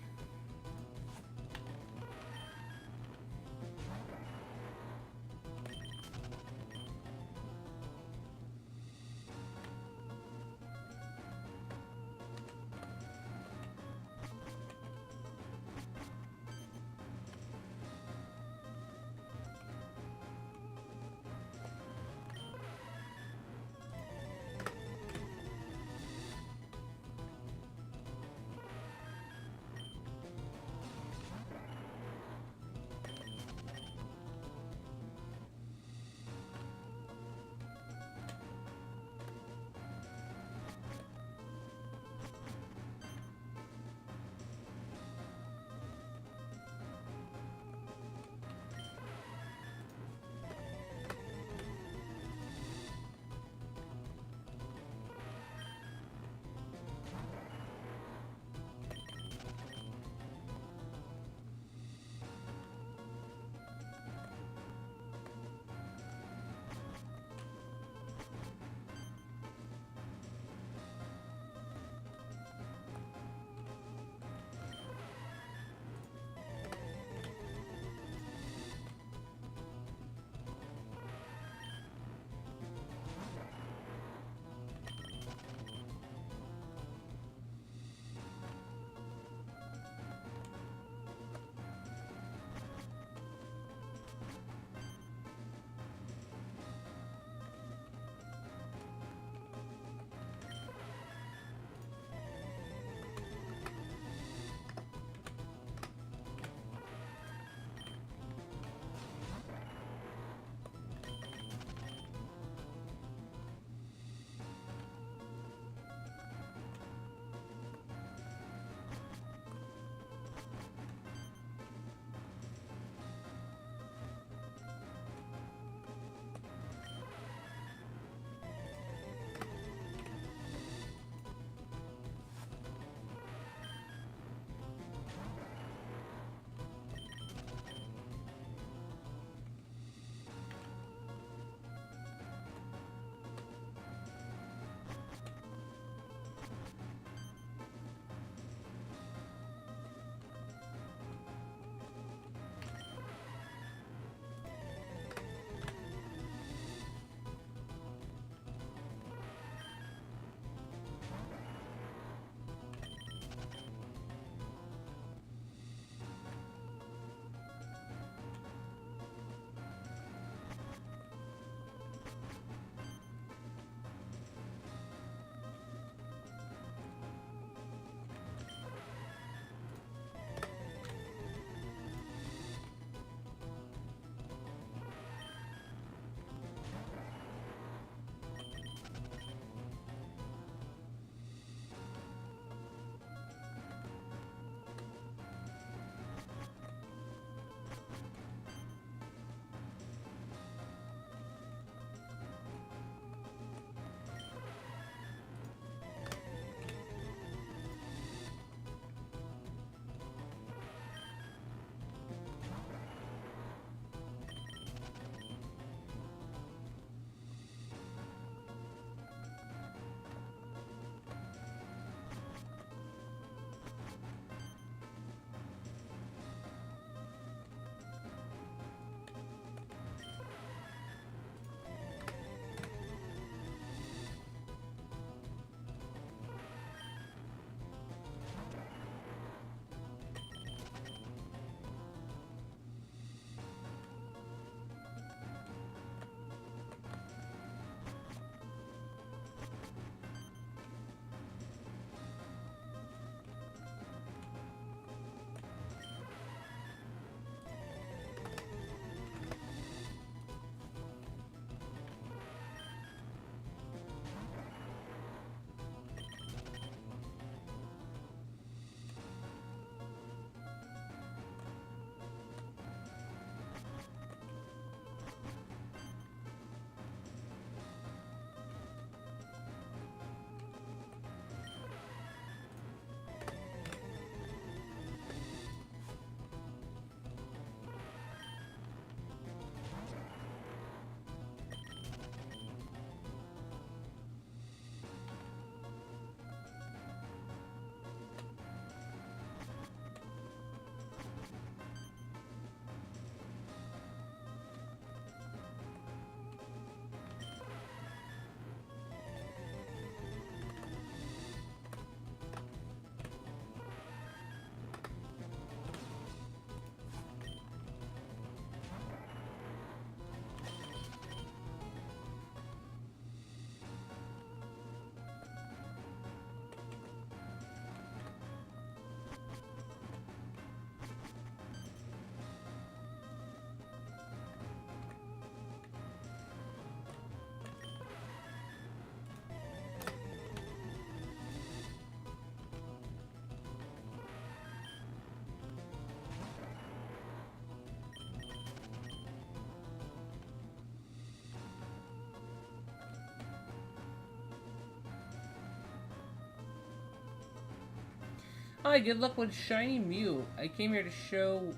Hi, good luck with Shiny Mew. I came here to show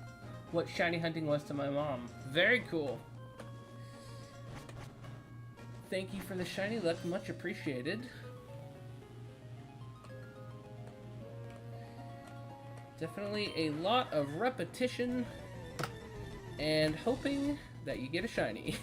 what shiny hunting was to my mom. Very cool. Thank you for the shiny luck, much appreciated. Definitely a lot of repetition and hoping that you get a shiny.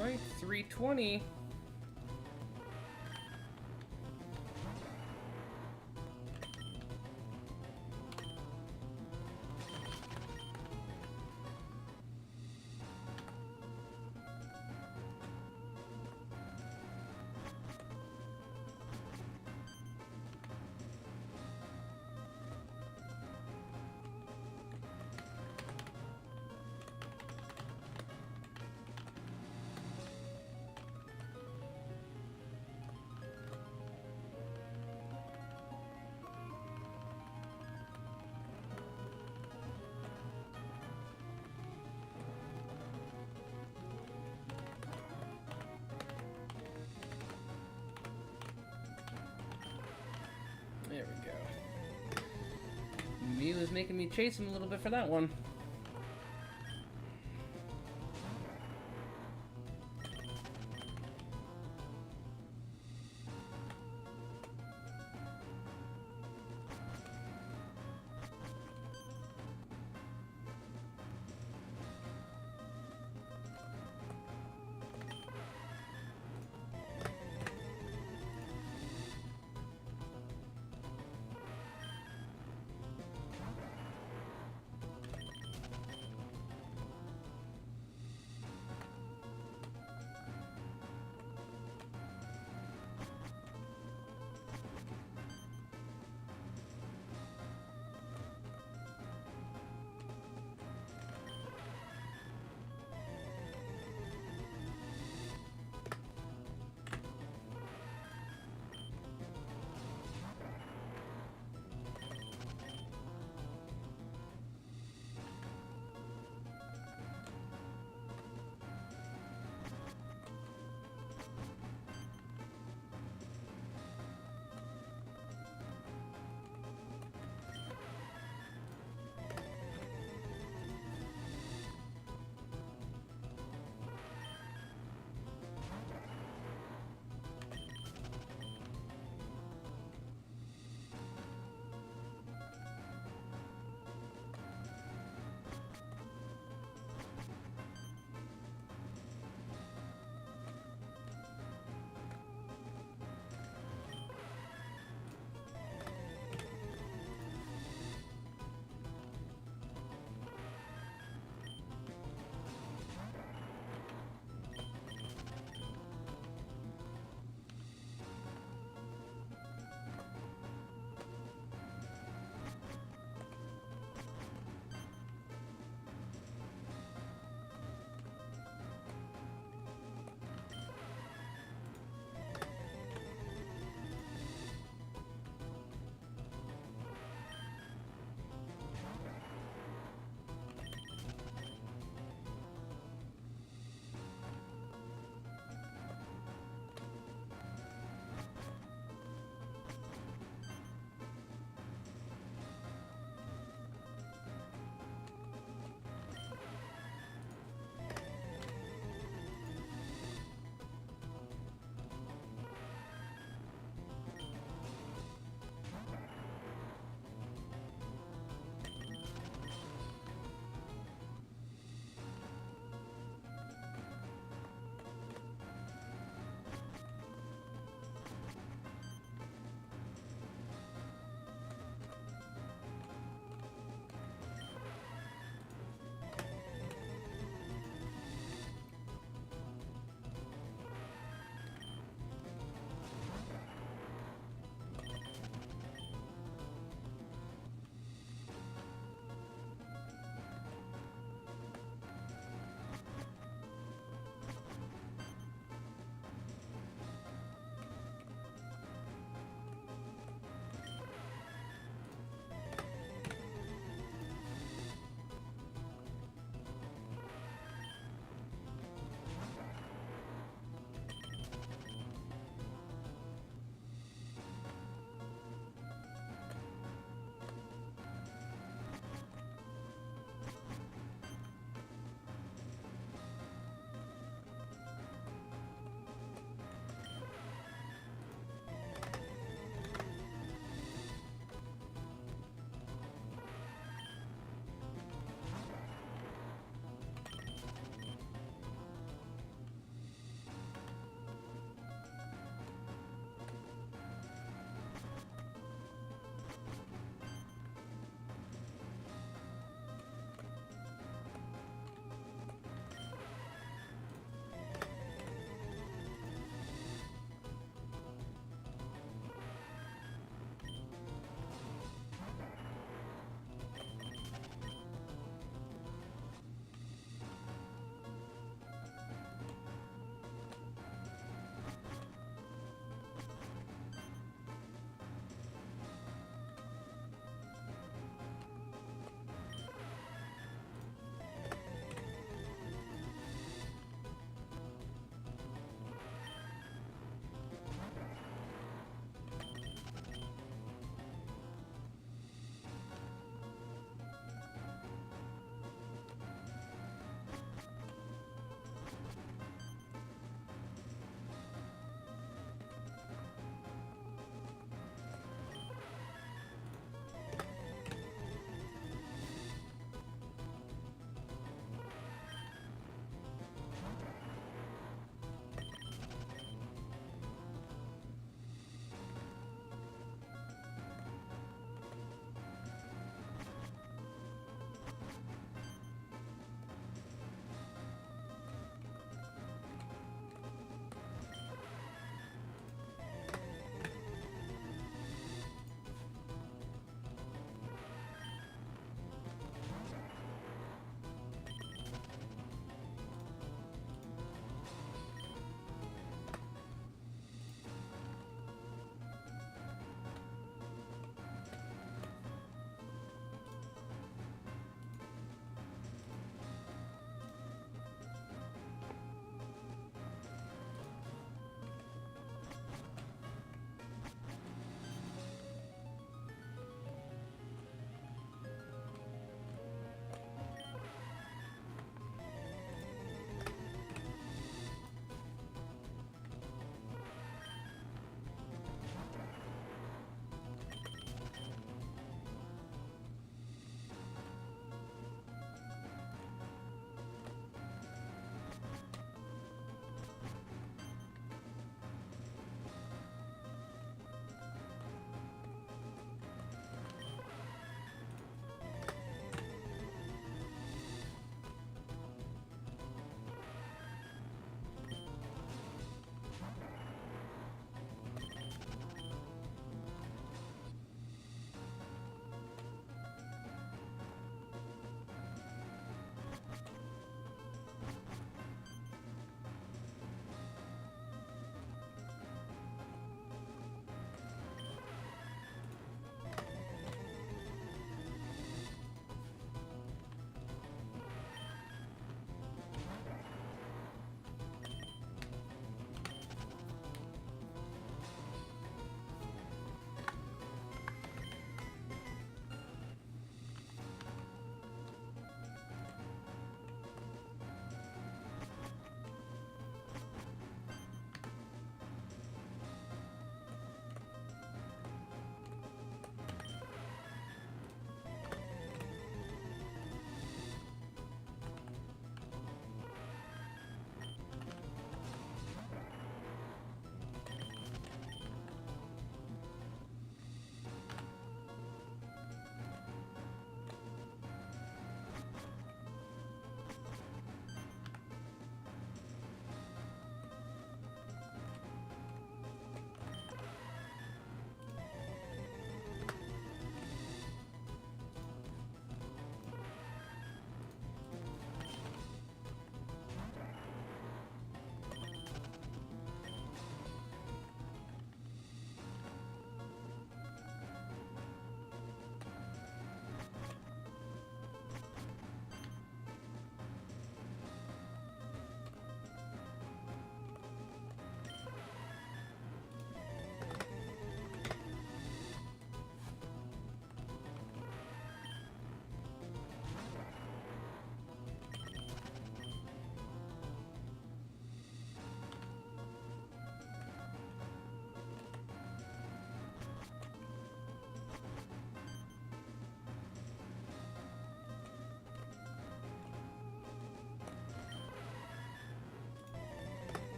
Alright, 320. There we go. Mew is making me chase him a little bit for that one.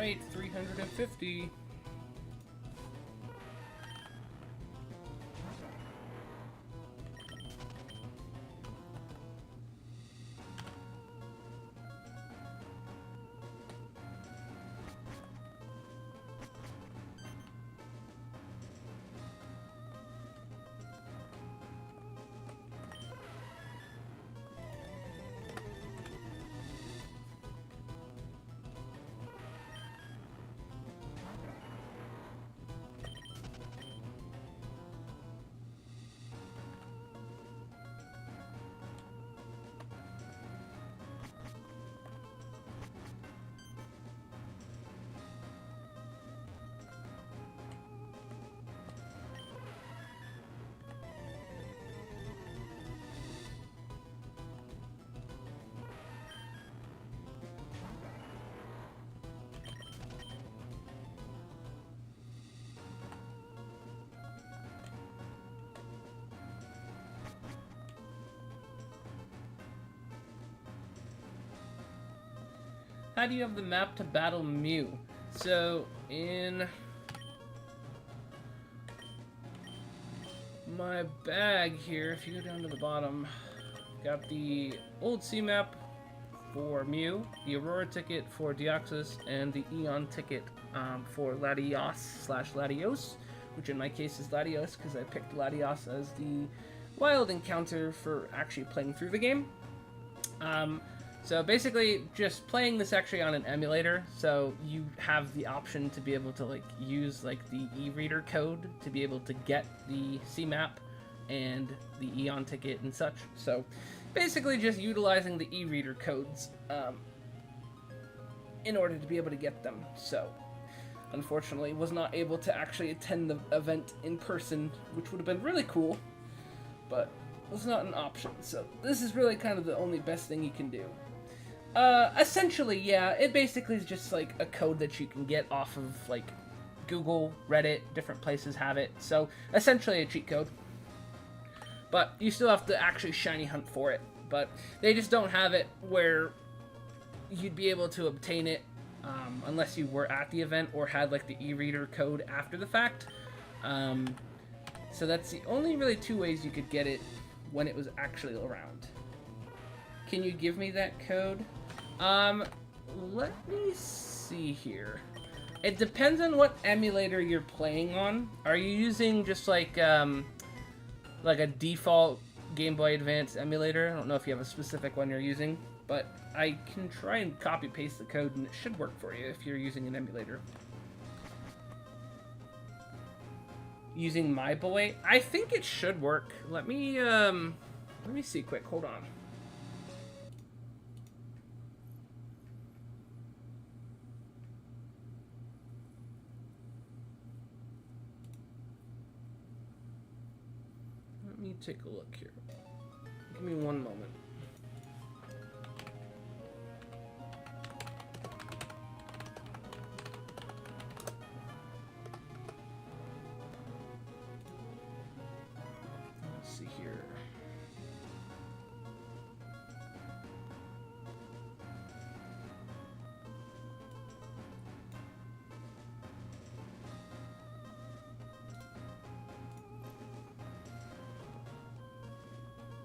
right, 350. How do you have the map to battle Mew? So, in my bag here, if you go down to the bottom, got the old C map for Mew, the Aurora ticket for Deoxys, and the Eon ticket for Latios/Latios, which in my case is Latios because I picked Latios as the wild encounter for actually playing through the game. So basically, just playing this actually on an emulator, so you have the option to be able to like use like the e-reader code to be able to get the C-map and the Eon ticket and such. So basically just utilizing the e-reader codes in order to be able to get them. So unfortunately was not able to actually attend the event in person, which would have been really cool, but was not an option. So this is really kind of the only best thing you can do. Essentially, yeah, it basically is just like a code that you can get off of like Google, Reddit, different places have it. So essentially a cheat code. But you still have to actually shiny hunt for it. But they just don't have it where you'd be able to obtain it unless you were at the event or had like the e-reader code after the fact. So that's the only really two ways you could get it when it was actually around. Can you give me that code? Let me see here. It depends on what emulator you're playing on. Are you using just like a default Game Boy Advance emulator? I don't know if you have a specific one you're using, but I can try and copy paste the code and it should work for you if you're using an emulator. Using My Boy? I think it should work. Let me see quick, hold on. Let me take a look here. Give me one moment. Let's see here.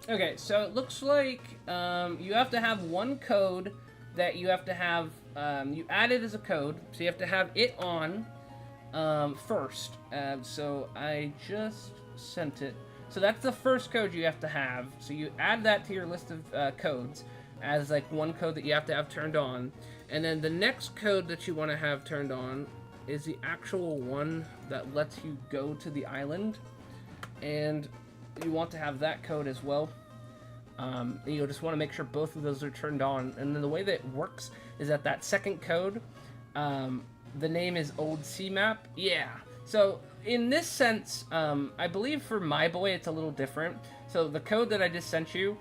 Okay, so it looks like you have to have one code that you have to have, you add it as a code, so you have to have it on first. So I just sent it. So that's the first code you have to have. So you add that to your list of codes as like one code that you have to have turned on. And then the next code that you want to have turned on is the actual one that lets you go to the island. And you want to have that code as well. And you'll just want to make sure both of those are turned on. And then the way that it works is that that second code, the name is Old C Map. Yeah. So in this sense, I believe for My Boy it's a little different. So the code that I just sent you,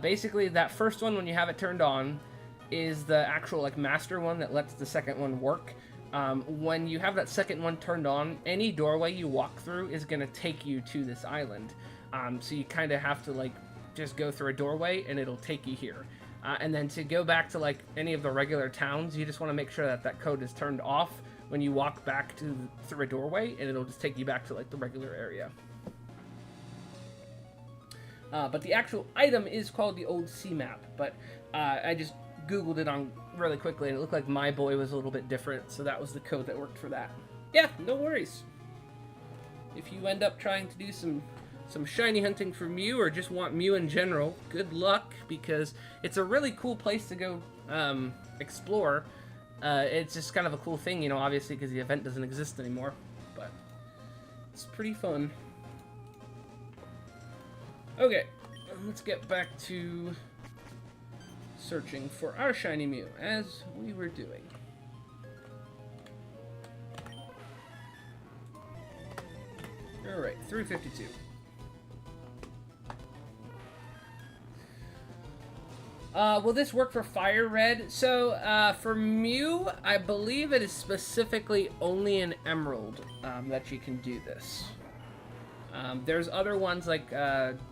basically that first one when you have it turned on is the actual like master one that lets the second one work. When you have that second one turned on, any doorway you walk through is going to take you to this island. So you kind of have to like just go through a doorway and it'll take you here. And then to go back to like any of the regular towns, you just want to make sure that that code is turned off when you walk back through a doorway, and it'll just take you back to like the regular area. But the actual item is called the Old Sea Map, but I just Googled it on really quickly, and it looked like My Boy was a little bit different, so that was the code that worked for that. Yeah, no worries. If you end up trying to do some shiny hunting for Mew, or just want Mew in general, good luck, because it's a really cool place to go explore. It's just kind of a cool thing, you know, obviously, because the event doesn't exist anymore, but it's pretty fun. Okay, let's get back to searching for our Shiny Mew, as we were doing. Alright, 352. Will this work for Fire Red? So, for Mew, I believe it is specifically only in Emerald that you can do this. There's other ones like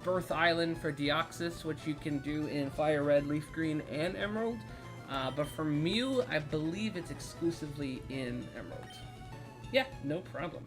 Birth Island for Deoxys, which you can do in Fire Red, Leaf Green, and Emerald. But for Mew, I believe it's exclusively in Emerald. Yeah, no problem.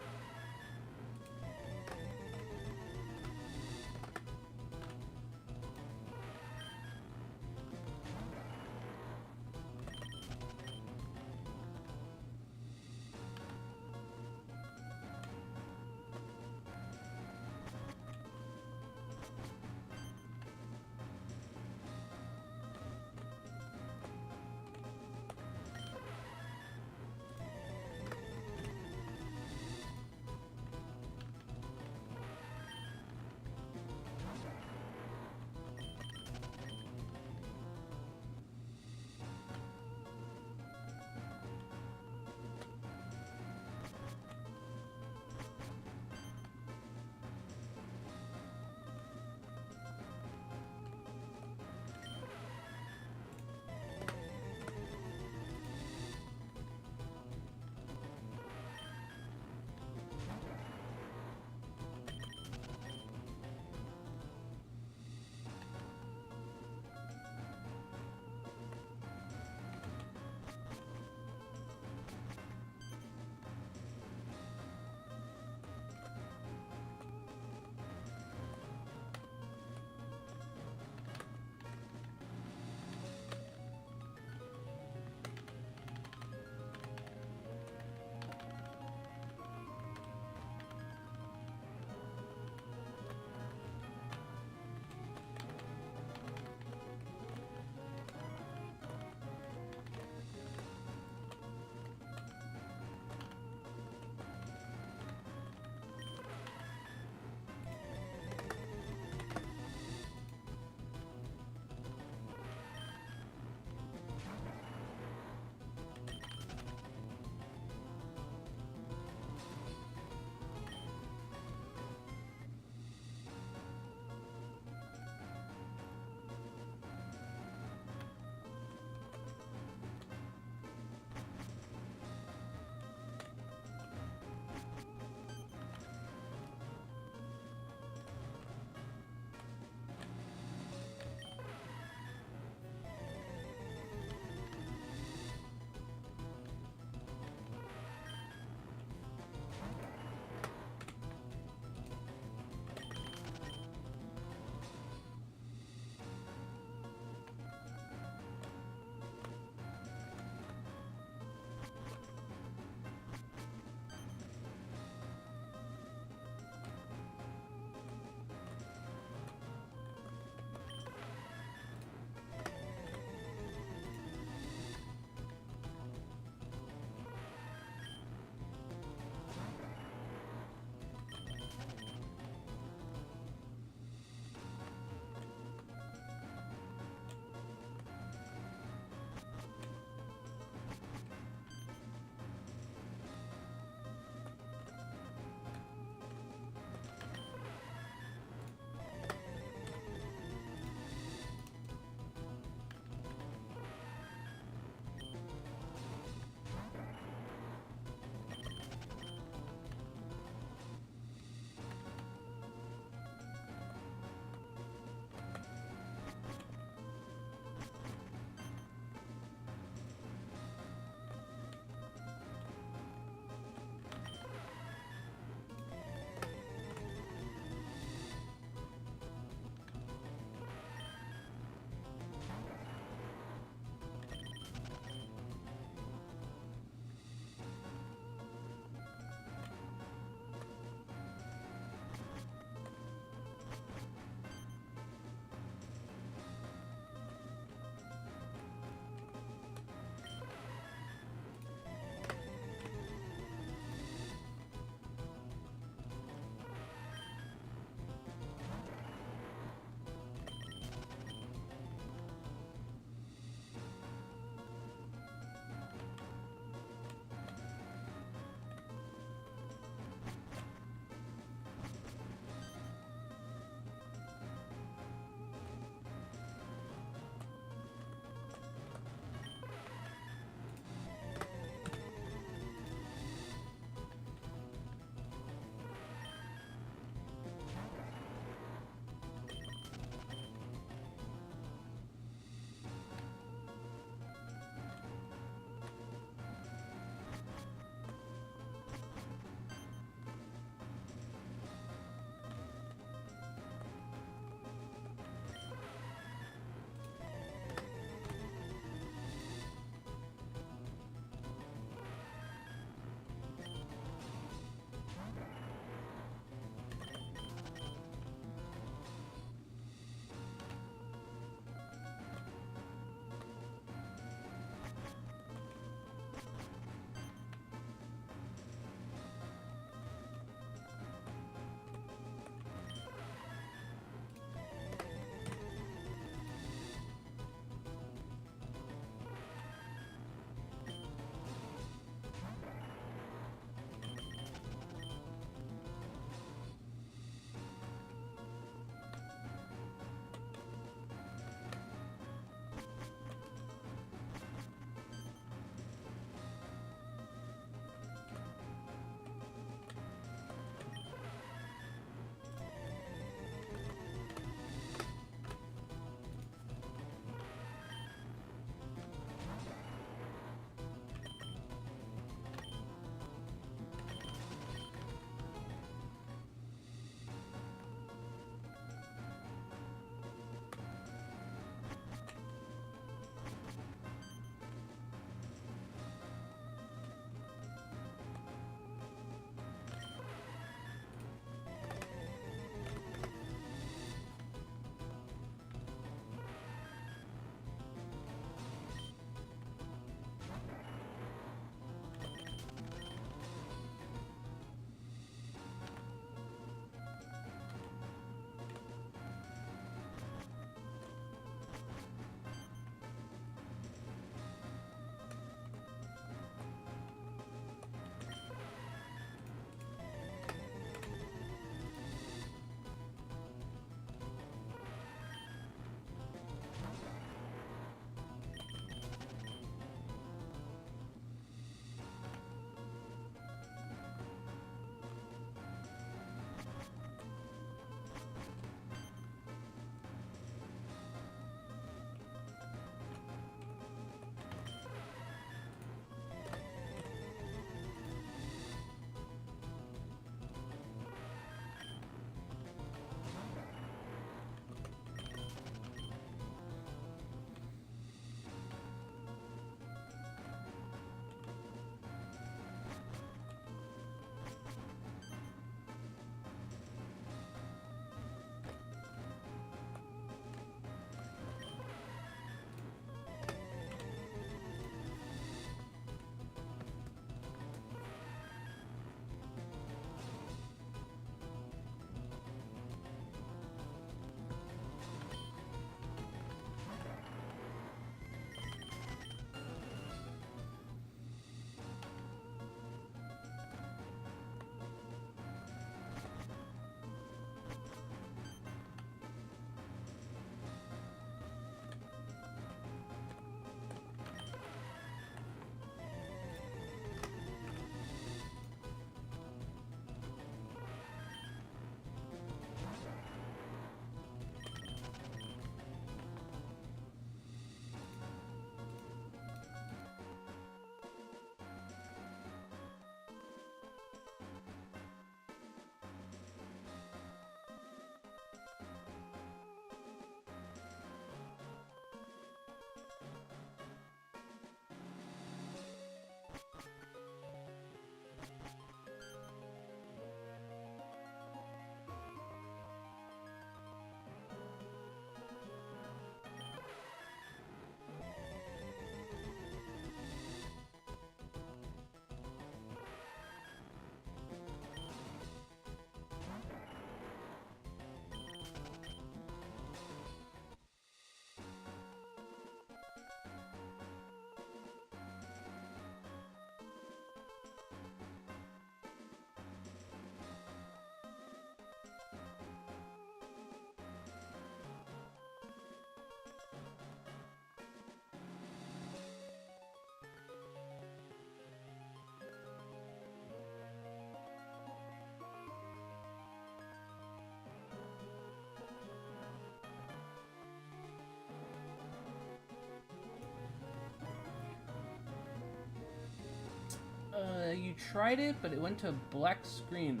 You tried it, but it went to a black screen.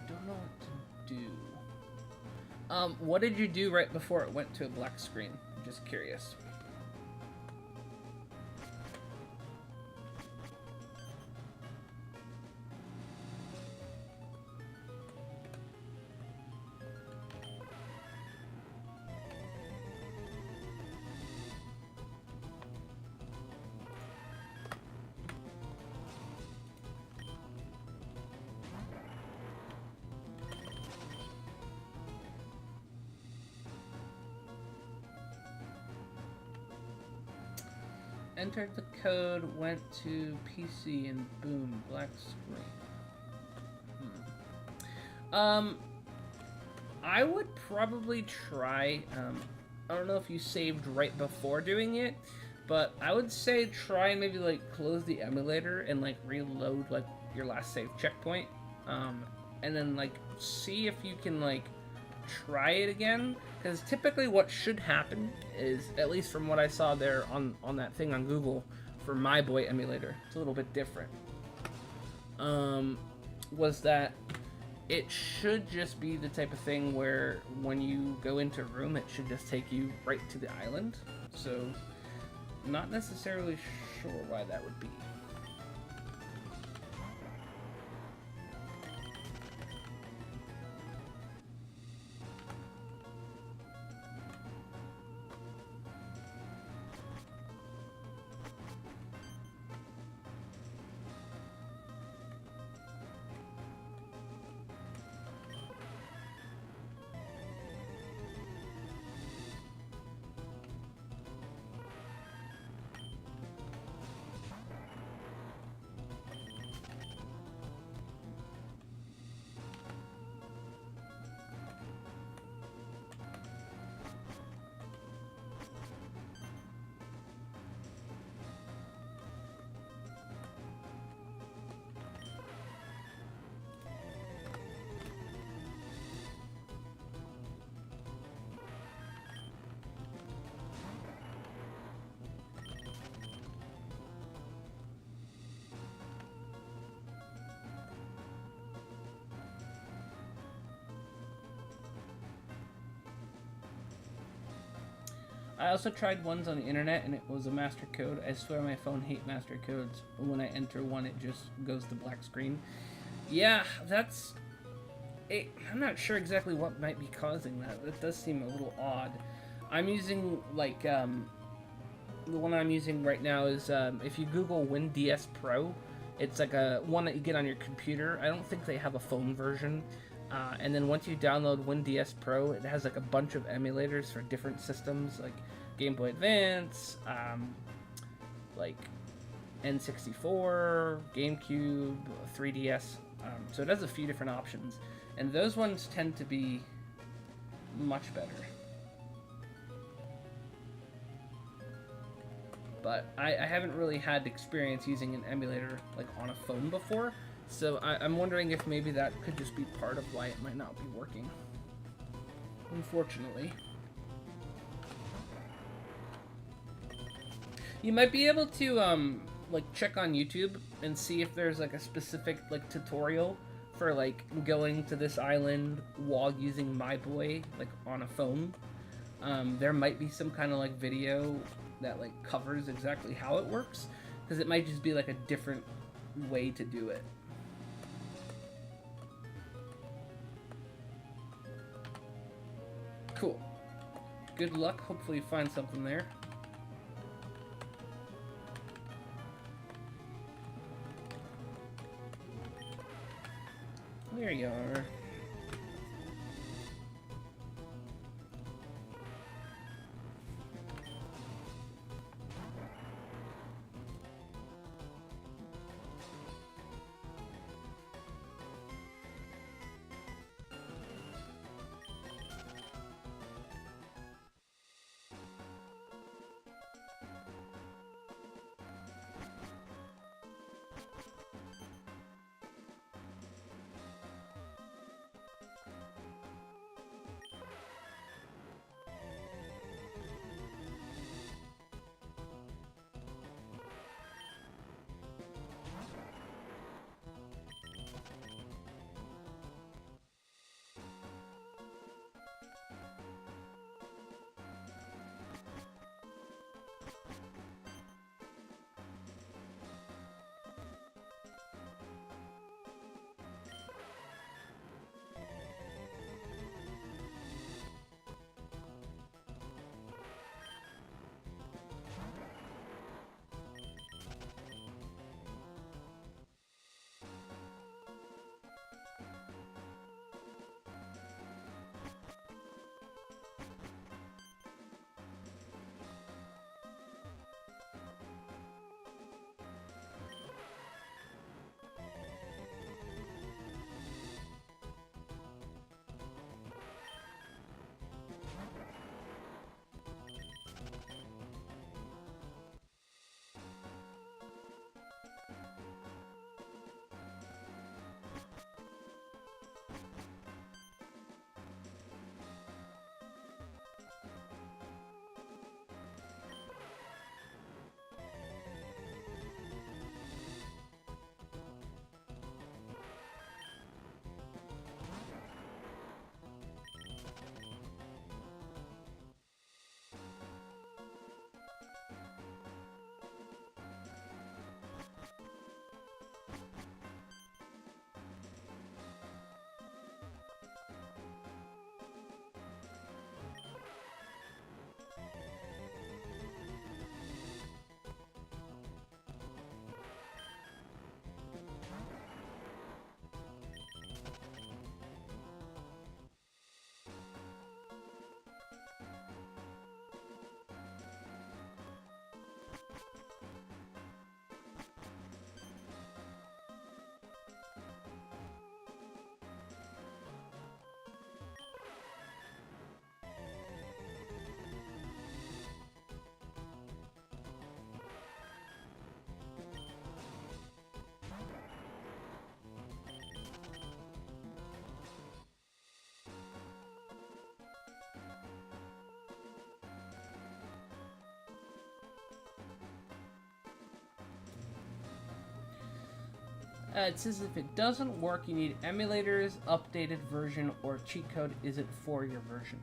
Don't know what to do. What did you do right before it went to a black screen? I'm just curious. Entered the code, went to PC, and boom, black screen. I would probably try, I don't know if you saved right before doing it, but I would say try and maybe, like, close the emulator and, like, reload, like, your last save checkpoint, and then, like, see if you can, like, try it again, because typically what should happen is, at least from what I saw there on that thing on Google for My Boy emulator, it's a little bit different, was that it should just be the type of thing where when you go into a room, it should just take you right to the island. So, not necessarily sure why that would be. I also tried ones on the internet and it was a master code. I swear my phone hates master codes. When I enter one, it just goes to black screen. Yeah, that's... I'm not sure exactly what might be causing that. That does seem a little odd. I'm using, like, the one I'm using right now is, if you Google WinDS Pro, it's like a one that you get on your computer. I don't think they have a phone version. And then once you download WinDS Pro, it has like a bunch of emulators for different systems, like Game Boy Advance, like N64, GameCube, 3DS. So it has a few different options, and those ones tend to be much better. But I haven't really had experience using an emulator like on a phone before. So I'm wondering if maybe that could just be part of why it might not be working. Unfortunately. You might be able to, like, check on YouTube and see if there's, like, a specific, like, tutorial for, like, going to this island while using My Boy, like, on a phone. There might be some kind of, like, video that, like, covers exactly how it works. Because it might just be, like, a different way to do it. Cool. Good luck. Hopefully you find something there. There you are. It says if it doesn't work, you need emulators, updated version, or cheat code isn't for your version.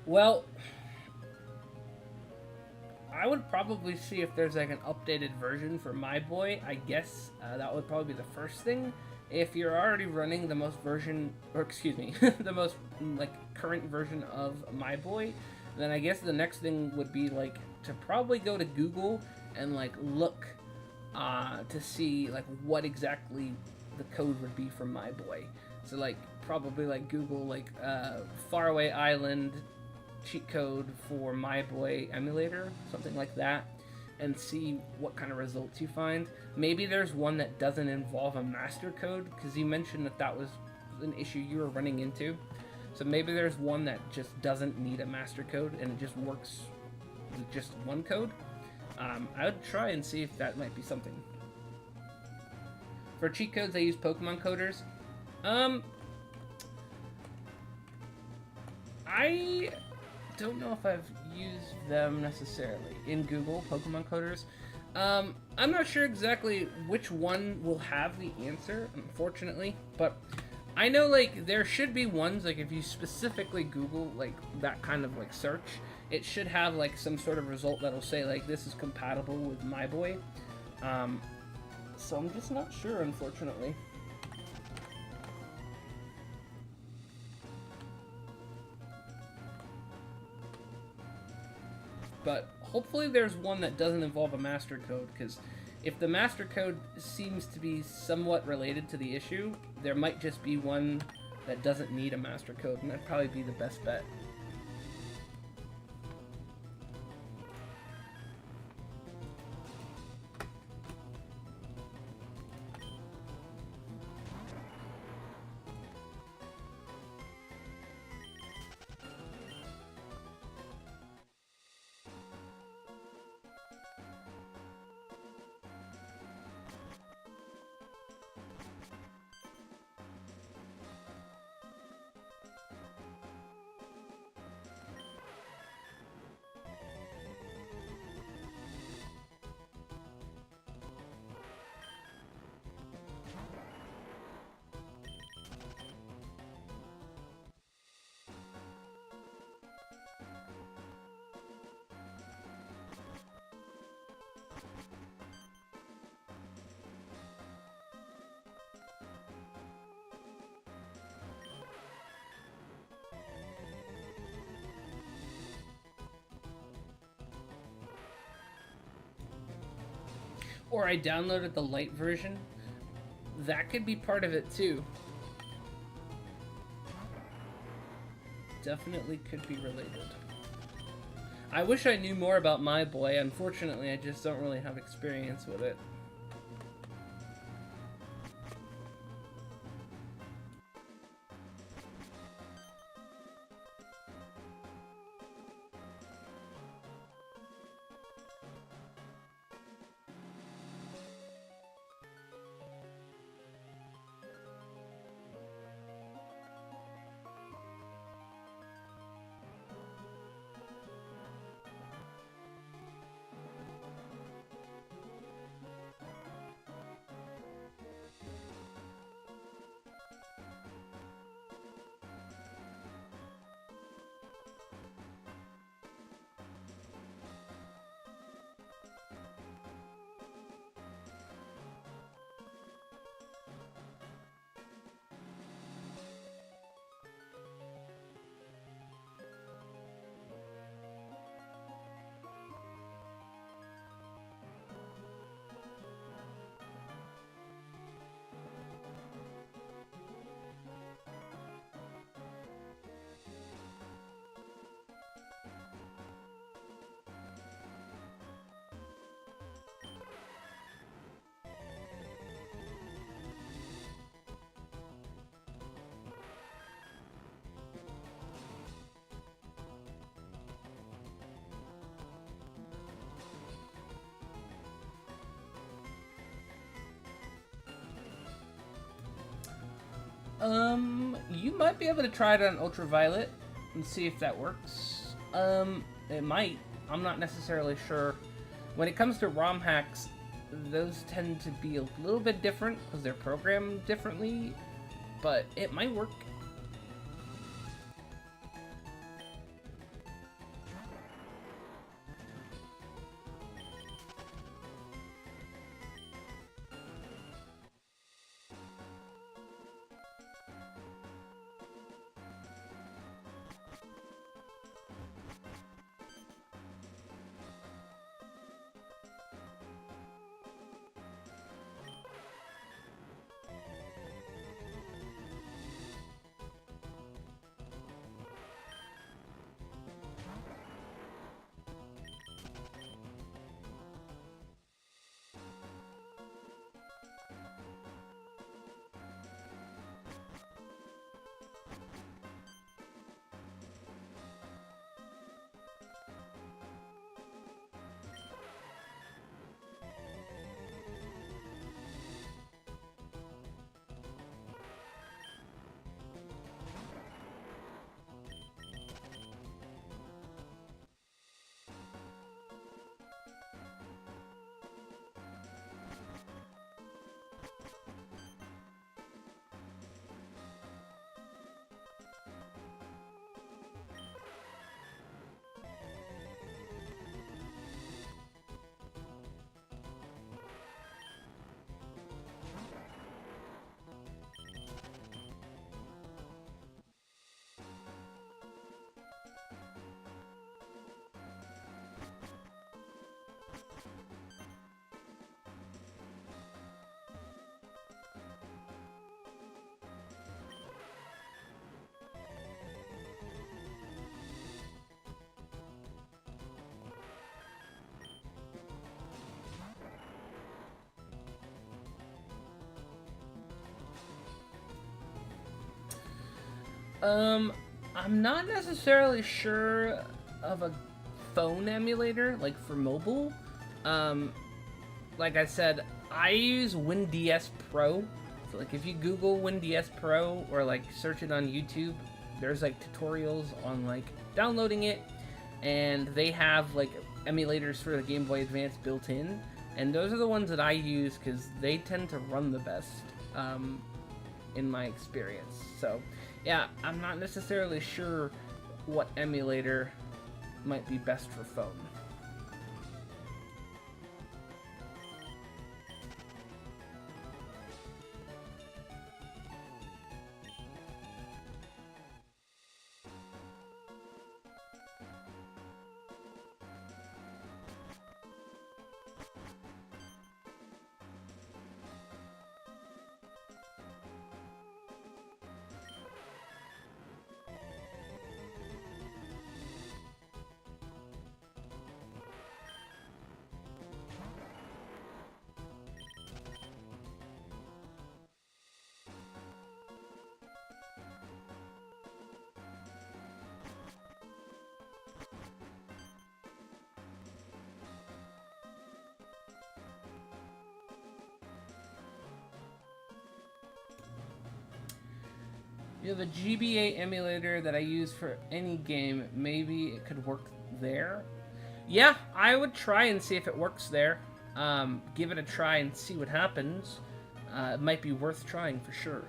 Well, I would probably see if there's like an updated version for My Boy. I guess that would probably be the first thing. If you're already running the most version, or excuse me, the most like current version of My Boy, then I guess the next thing would be like to probably go to Google and like look to see like what exactly the code would be for My Boy. So like probably like Google like Faraway Island cheat code for My Boy emulator, something like that, and see what kind of results you find. Maybe there's one that doesn't involve a master code, because you mentioned that that was an issue you were running into. So maybe there's one that just doesn't need a master code and it just works with just one code. I would try and see if that might be something. For cheat codes, I use Pokemon coders. I don't know if I've used them necessarily in Google, Pokemon coders. I'm not sure exactly which one will have the answer, unfortunately, but I know like there should be ones like if you specifically Google like that kind of like search, it should have like some sort of result that'll say like this is compatible with My Boy. So I'm just not sure, unfortunately. But hopefully there's one that doesn't involve a master code, because if the master code seems to be somewhat related to the issue, there might just be one that doesn't need a master code, and that'd probably be the best bet. Or I downloaded the light version. That could be part of it too. Definitely could be related. I wish I knew more about My Boy. Unfortunately, I just don't really have experience with it. You might be able to try it on Ultraviolet and see if that works. It might. I'm not necessarily sure. When it comes to ROM hacks, those tend to be a little bit different because they're programmed differently, but it might work. I'm not necessarily sure of a phone emulator, like for mobile. Um, like I said, I use WinDS Pro. So like if you Google WinDS Pro or like search it on YouTube, there's like tutorials on like downloading it, and they have like emulators for the Game Boy Advance built in, and those are the ones that I use because they tend to run the best, in my experience. So yeah, I'm not necessarily sure what emulator might be best for phone. You have a GBA emulator that I use for any game. Maybe it could work there. Yeah, I would try and see if it works there. Give it a try and see what happens. It might be worth trying for sure.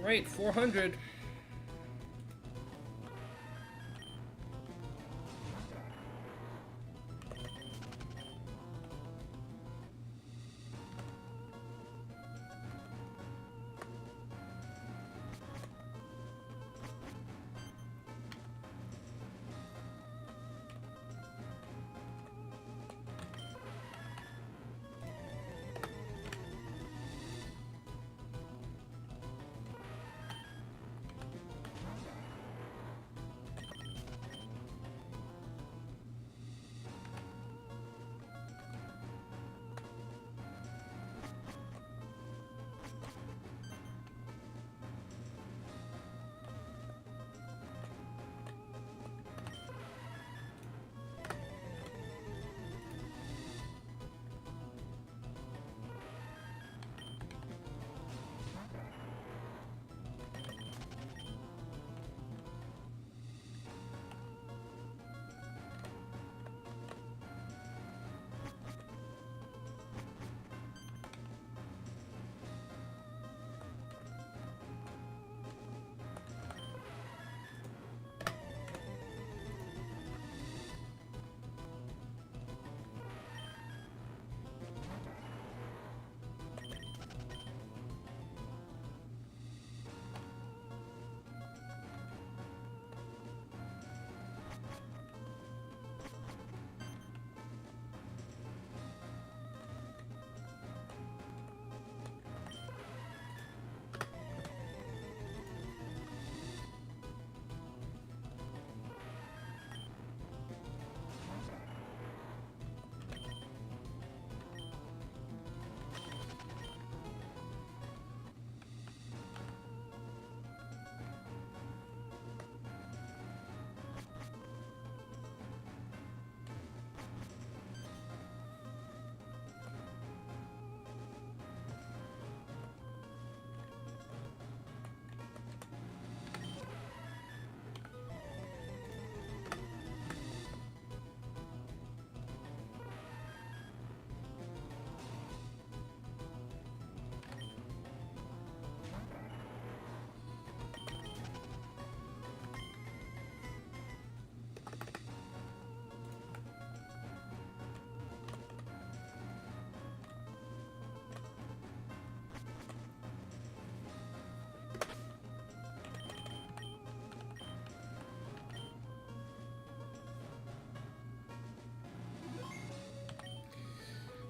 Alright, 400.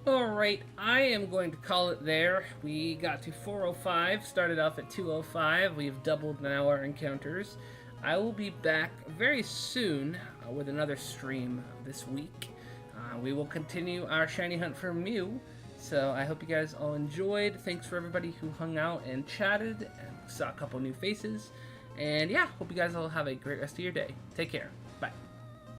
Alright, I am going to call it there. We got to 405, started off at 205. We've doubled now our encounters. I will be back very soon with another stream this week. We will continue our shiny hunt for Mew. So I hope you guys all enjoyed. Thanks for everybody who hung out and chatted and saw a couple new faces. And yeah, hope you guys all have a great rest of your day. Take care.